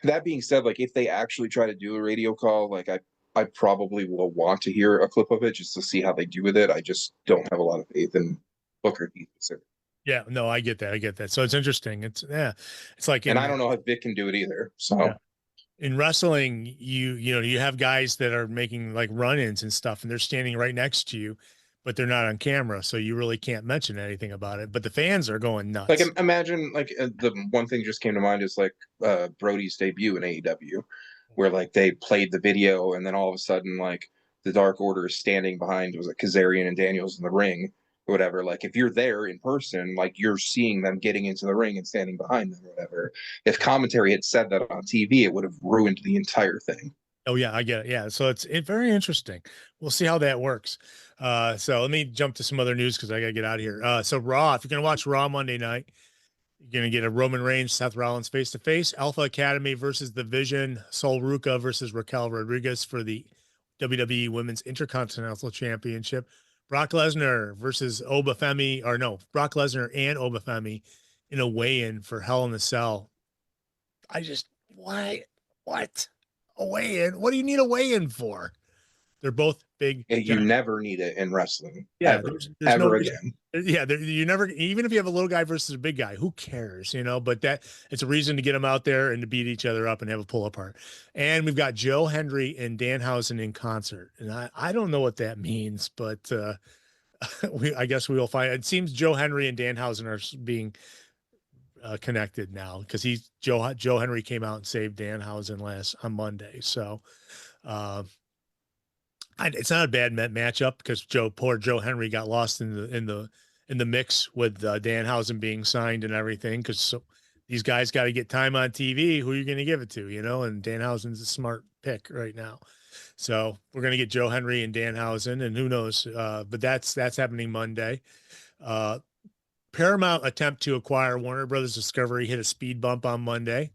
Speaker 2: that being said, like if they actually try to do a radio call, like I probably will want to hear a clip of it just to see how they do with it. I just don't have a lot of faith in Booker T specifically.
Speaker 1: Yeah, no, I get that. I get that. So it's interesting. It's like
Speaker 2: And I
Speaker 1: in
Speaker 2: don't know if Vic can do it either.
Speaker 1: yeah,
Speaker 2: So
Speaker 1: in wrestling, you have guys that are making like run-ins and stuff, and they're standing right next to you, but they're not on camera, so you really can't mention anything about it. But the fans are going
Speaker 2: like
Speaker 1: nuts.
Speaker 2: imagine like the one thing just came to mind is like Brody's debut in AEW, where like they played the video and then all of a sudden like the Dark Order is standing behind was it Kazarian and Daniels in the ring or whatever. Like if you're there in person, like you're seeing them getting into the ring and standing behind them or whatever. If commentary had said that on TV, it would have ruined the entire thing.
Speaker 1: Oh yeah, I get it. Yeah, so it's very interesting. We'll see how that works. So let me jump to some other news because I gotta get out of here. So Raw, if you're gonna watch Raw Monday night, you're gonna get a Roman Reigns, Seth Rollins face to face, Alpha Academy versus The Vision, Sol Ruca versus Raquel Rodriguez for the WWE Women's Intercontinental Championship, Brock Lesnar versus Obafemi, or no, Brock Lesnar and Obafemi in a weigh-in for Hell in a Cell. Why, what? A weigh-in? What do you need a weigh-in for? They're both big.
Speaker 2: You never need it in wrestling,
Speaker 1: Yeah,
Speaker 2: ever,
Speaker 1: there's no
Speaker 2: ever
Speaker 1: reason.
Speaker 2: again.
Speaker 1: Yeah, you never, even if you have a little guy versus a big guy, who cares, But it's a reason to get them out there and to beat each other up and have a pull apart. And we've got Joe Hendry and Danhausen in concert, and I don't know what that means, but I guess we will find. It seems Joe Henry and Danhausen are being connected now because Joe Henry came out and saved Danhausen on Monday, so. Uh, it's not a bad matchup because poor Joe Henry got lost in the mix with Danhausen being signed and everything. Because these guys got to get time on TV. Who are you going to give it to? And Danhausen's a smart pick right now. So we're going to get Joe Henry and Danhausen, and who knows? But that's happening Monday. Paramount attempt to acquire Warner Brothers Discovery hit a speed bump on Monday.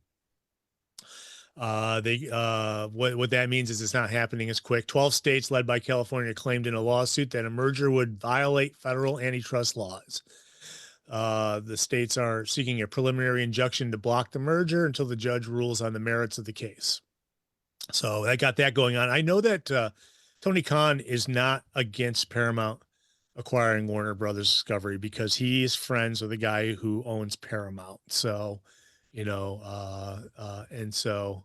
Speaker 1: What that means is it's not happening as quick. 12 states led by California claimed in a lawsuit that a merger would violate federal antitrust laws. The states are seeking a preliminary injunction to block the merger until the judge rules on the merits of the case. So I got that going on. I know that Tony Khan is not against Paramount acquiring Warner Brothers Discovery because he is friends with the guy who owns Paramount. So, and so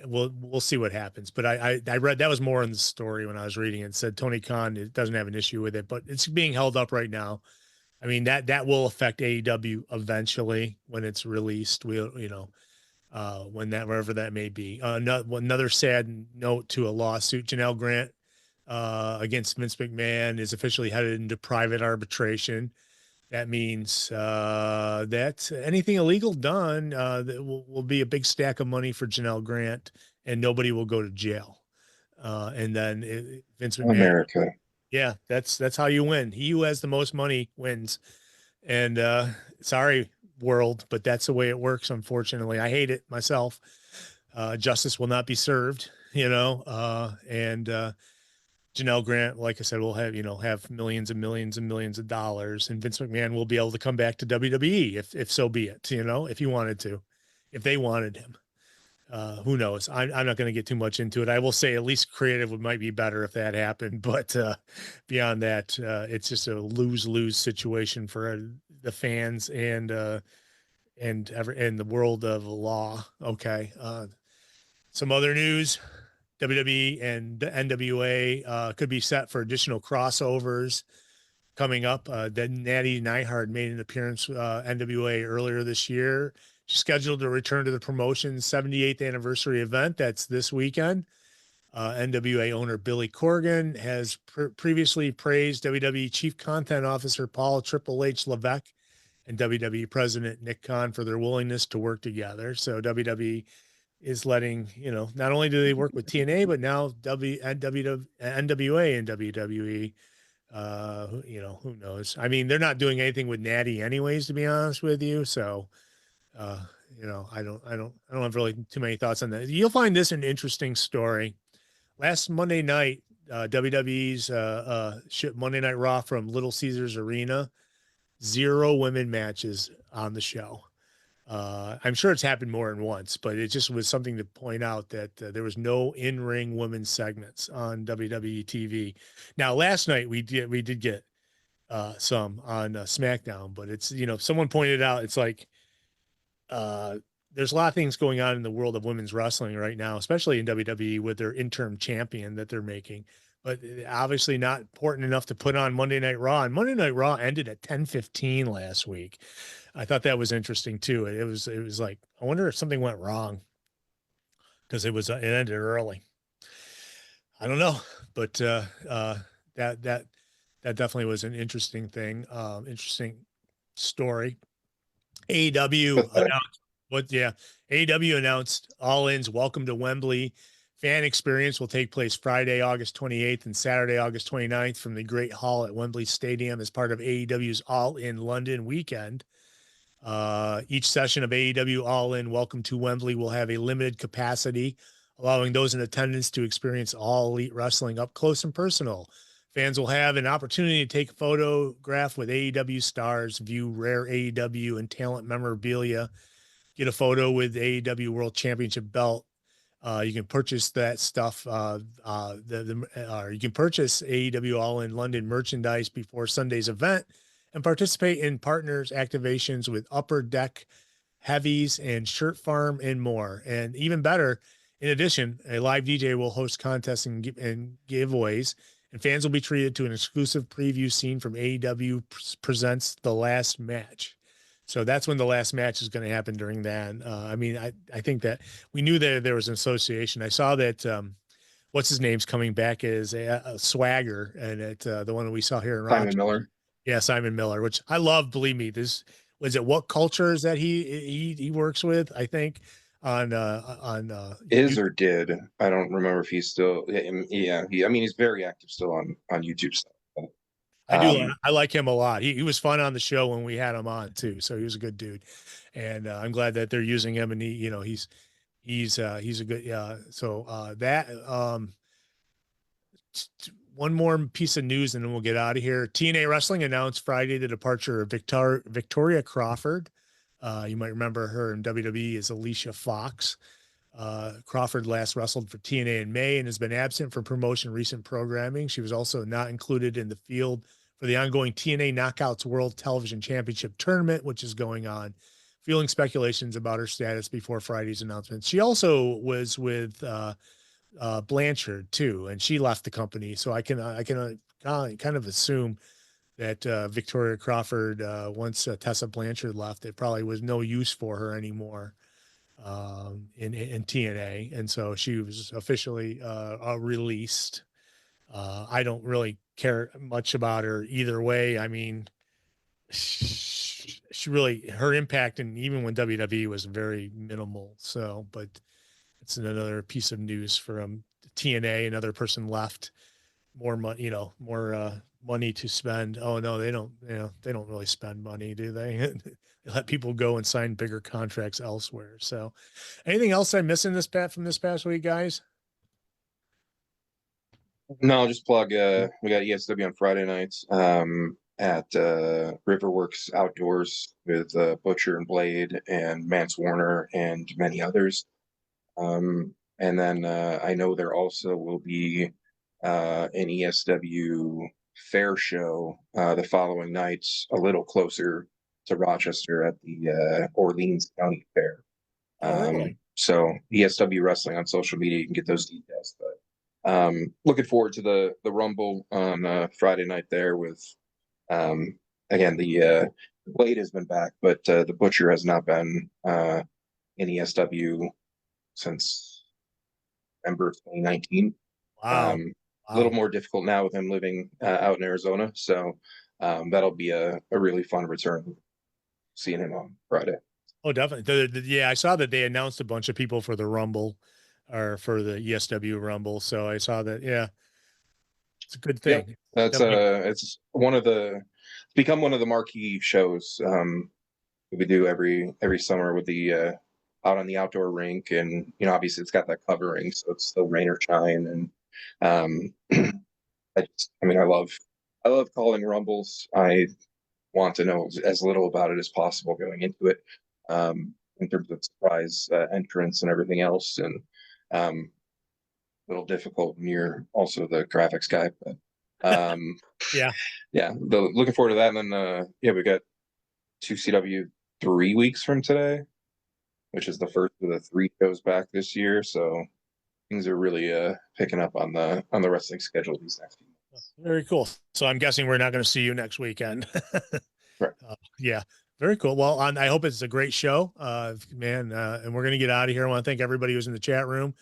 Speaker 1: we'll see what happens. But I read that was more in the story when I was reading it. It said Tony Khan doesn't have an issue with it, but it's being held up right now. I mean, that will affect AEW eventually when it's released. Wherever that may be. Another sad note to a lawsuit: Janelle Grant against Vince McMahon is officially headed into private arbitration. That means that anything illegal done that will be a big stack of money for Janelle Grant, and nobody will go to jail. And then Vince McMahon,
Speaker 2: America.
Speaker 1: yeah, that's how you win. He who has the most money wins. And sorry, world, but that's the way it works. Unfortunately, I hate it myself. Justice will not be served, and Janelle Grant, like I said, will have millions and millions and millions of dollars, and Vince McMahon will be able to come back to WWE if so be it, if he wanted to, if they wanted him. Who knows? I'm not going to get too much into it. I will say at least creative might be better if that happened, but beyond that, it's just a lose-lose situation for the fans and the world of law. Okay. Some other news. WWE and NWA could be set for additional crossovers coming up. Natty Neidhart made an appearance NWA earlier this year. She's scheduled to return to the promotion's 78th anniversary event. That's this weekend. NWA owner Billy Corgan has previously praised WWE Chief Content Officer Paul Triple H Levesque and WWE President Nick Khan for their willingness to work together. So WWE is letting, not only do they work with TNA, but now NWA and WWE. Who knows? I mean, they're not doing anything with Natty anyways, to be honest with you. So, I don't have really too many thoughts on that. You'll find this an interesting story. Last Monday night, WWE's shipped Monday Night Raw from Little Caesars Arena. 0 women matches on the show. I'm sure it's happened more than once, but it just was something to point out that there was no in-ring women's segments on WWE TV. Now, last night we did get some on SmackDown, but it's, someone pointed out, it's like there's a lot of things going on in the world of women's wrestling right now, especially in WWE with their interim champion that they're making, but obviously not important enough to put on Monday Night Raw. And Monday Night Raw ended at 10:15 last week. I thought that was interesting too. It was like, I wonder if something went wrong because it ended early. I don't know, but that definitely was an interesting thing. Interesting story. AEW announced AEW announced All In's Welcome to Wembley fan experience will take place Friday, August 28th and Saturday, August 29th from the Great Hall at Wembley Stadium as part of AEW's All In London weekend. Each session of AEW All In Welcome to Wembley will have a limited capacity, allowing those in attendance to experience all elite wrestling up close and personal. Fans will have an opportunity to take a photograph with AEW stars, view rare AEW and talent memorabilia, get a photo with AEW World Championship belt. You can purchase that stuff. You can purchase AEW All In London merchandise before Sunday's event and participate in partners activations with Upper Deck, Heavies, and Shirt Farm, and more. And even better, in addition, a live DJ will host contests and giveaways, and fans will be treated to an exclusive preview scene from AEW Presents The Last Match. So that's when the last match is going to happen during that. I think that we knew that there was an association. I saw that what's his name's coming back as a Swagger, and the one that we saw here in Rochester.
Speaker 2: Simon Miller.
Speaker 1: Yeah, Simon Miller, which I love. Believe me, this was it. What cultures that he works with? I think on
Speaker 2: is or did. I don't remember if he's still. Yeah, he's very active still on YouTube stuff.
Speaker 1: I do. I like him a lot. He was fun on the show when we had him on too. So he was a good dude, and I'm glad that they're using him. And he's a good. One more piece of news, and then we'll get out of here. TNA Wrestling announced Friday the departure of Victoria Crawford. You might remember her in WWE as Alicia Fox. Crawford last wrestled for TNA in May and has been absent from promotion recent programming. She was also not included in the field for the ongoing TNA Knockouts World Television Championship Tournament, which is going on, fueling speculations about her status before Friday's announcement. She also was with Blanchard too, and she left the company. So I can kind of assume that Victoria Crawford, once Tessa Blanchard left, it probably was no use for her anymore in TNA, and so she was officially released. I don't really care much about her either way. I mean, she really, her impact, and even when WWE was very minimal. So, but it's another piece of news from TNA. Another person left. More money, more money to spend. Oh no, they don't. They don't really spend money, do they? They let people go and sign bigger contracts elsewhere. So, anything else I'm missing from this past week, guys?
Speaker 2: No, just plug. We got ESW on Friday nights at Riverworks Outdoors with Butcher and Blade and Mance Warner and many others. And then I know there also will be an ESW fair show the following nights, a little closer to Rochester at the Orleans County Fair.
Speaker 1: Really?
Speaker 2: So ESW Wrestling on social media, you can get those details. But looking forward to the Rumble on Friday night there with again the Blade has been back, but the Butcher has not been in ESW since November 2019.
Speaker 1: Wow.
Speaker 2: A little
Speaker 1: Wow.
Speaker 2: more difficult now with him living out in Arizona. So that'll be a really fun return, seeing him on Friday.
Speaker 1: Oh, definitely. Yeah, I saw that they announced a bunch of people for the Rumble or for the ESW Rumble. So I saw that. Yeah, it's a good
Speaker 2: Yep,
Speaker 1: thing.
Speaker 2: that's
Speaker 1: Definitely.
Speaker 2: it's it's become one of the marquee shows we do every summer with the out on the outdoor rink, and obviously it's got that covering, so it's still rain or shine. And I love calling rumbles. I want to know as little about it as possible going into it, in terms of surprise entrance and everything else. And a little difficult when you're also the graphics guy, but
Speaker 1: Yeah.
Speaker 2: yeah, looking forward to that. And then yeah, we got 2CW 3 weeks from today, which is the first of the 3 shows back this year. So things are really picking up on the wrestling schedule these next few months.
Speaker 1: Very cool. So I'm guessing we're not going to see you next weekend.
Speaker 2: Right.
Speaker 1: Yeah. Very cool. Well, I hope it's a great show, man. And we're going to get out of here. I want to thank everybody who's in the chat room.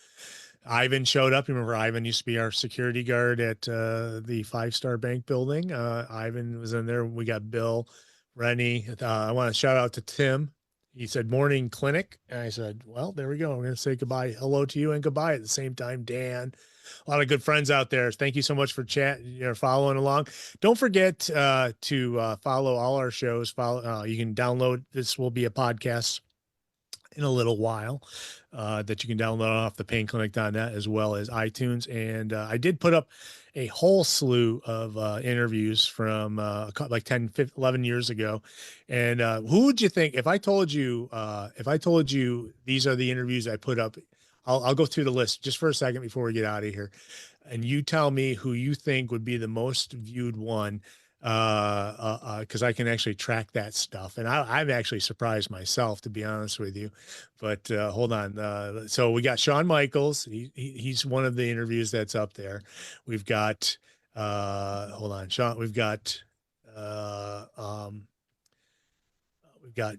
Speaker 1: Ivan showed up. You remember Ivan used to be our security guard at the 5 Star Bank building. Ivan was in there. We got Bill, Rennie. I want to shout out to Tim. He said morning clinic. And I said, well, there we go. We're going to say goodbye. Hello to you and goodbye at the same time, Dan. A lot of good friends out there. Thank you so much for following along. Don't forget to follow all our shows. Follow. You can download. This will be a podcast in a little while that you can download off the painclinic.net as well as iTunes. And I did put up a whole slew of interviews from like 10, 15, 11 years ago. And who would you think, if I told you these are the interviews I put up, I'll go through the list just for a second before we get out of here. And you tell me who you think would be the most viewed one, because I can actually track that stuff. And I'm actually surprised myself, to be honest with you. But hold on. So we got Shawn Michaels. He's one of the interviews that's up there. We've got hold on, Shawn. Uh, um, we've got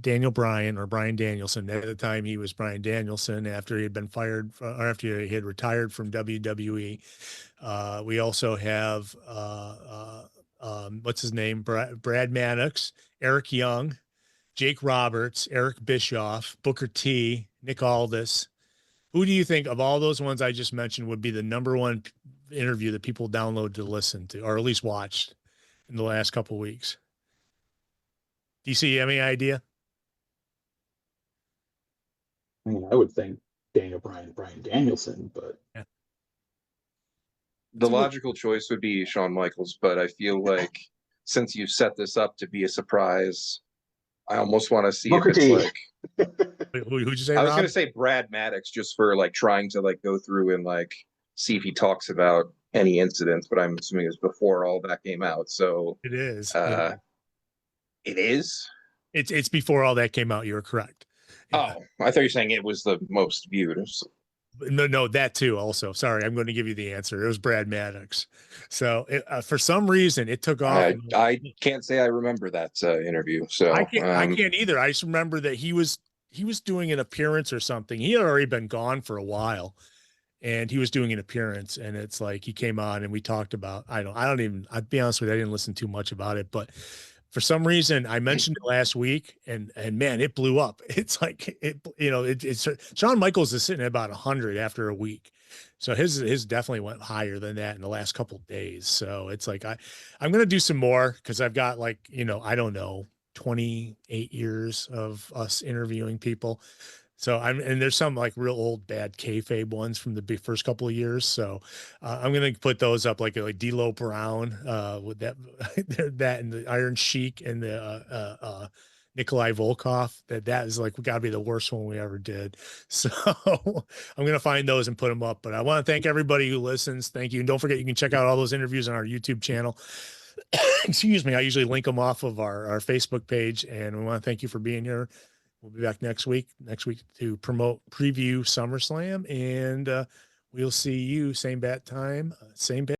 Speaker 1: Daniel Bryan, or Brian Danielson. At the time, he was Brian Danielson after he had been fired, or after he had retired from WWE. We also have what's his name? Brad Maddox, Eric Young, Jake Roberts, Eric Bischoff, Booker T, Nick Aldis. Who do you think of all those ones I just mentioned would be the number one interview that people download to listen to, or at least watched in the last couple of weeks? Do you see any idea?
Speaker 3: I mean, I would think Daniel Bryan, Brian Danielson, but
Speaker 1: Yeah.
Speaker 2: The logical choice would be Shawn Michaels, but I feel like since you set this up to be a surprise, I almost want to see
Speaker 3: Booker
Speaker 2: if it's
Speaker 3: T.
Speaker 2: like,
Speaker 1: Who'd you say,
Speaker 2: I was
Speaker 1: Rob?
Speaker 2: gonna say Brad Maddox, just for like trying to like go through and like see if he talks about any incidents, but I'm assuming it's before all that came out. So
Speaker 1: It is.
Speaker 2: uh it is.
Speaker 1: It's before all that came out. You're correct. Yeah.
Speaker 2: Oh, I thought you were saying it was the most viewed.
Speaker 1: No, that too. Also, sorry, I'm going to give you the answer. It was Brad Maddox. So for some reason, it took off.
Speaker 2: I can't say I remember that interview. So
Speaker 1: I can't either. I just remember that he was doing an appearance or something. He had already been gone for a while, and he was doing an appearance, and it's like he came on and we talked about. I'd be honest with you, I didn't listen too much about it, but for some reason I mentioned it last week, and man, it blew up. It's like it's Shawn Michaels is sitting at about 100 after a week. So his definitely went higher than that in the last couple of days. So it's like I'm gonna do some more, because I've got, like, I don't know, 28 years of us interviewing people. So and there's some like real old bad kayfabe ones from the first couple of years. So I'm gonna put those up, like D'Lo Brown, with that that and the Iron Sheik and the Nikolai Volkov. That is like got to be the worst one we ever did. So I'm gonna find those and put them up. But I want to thank everybody who listens. Thank you, and don't forget, you can check out all those interviews on our YouTube channel. Excuse me. I usually link them off of our Facebook page, and we want to thank you for being here. We'll be back next week to preview SummerSlam, and we'll see you same bat time, same bat.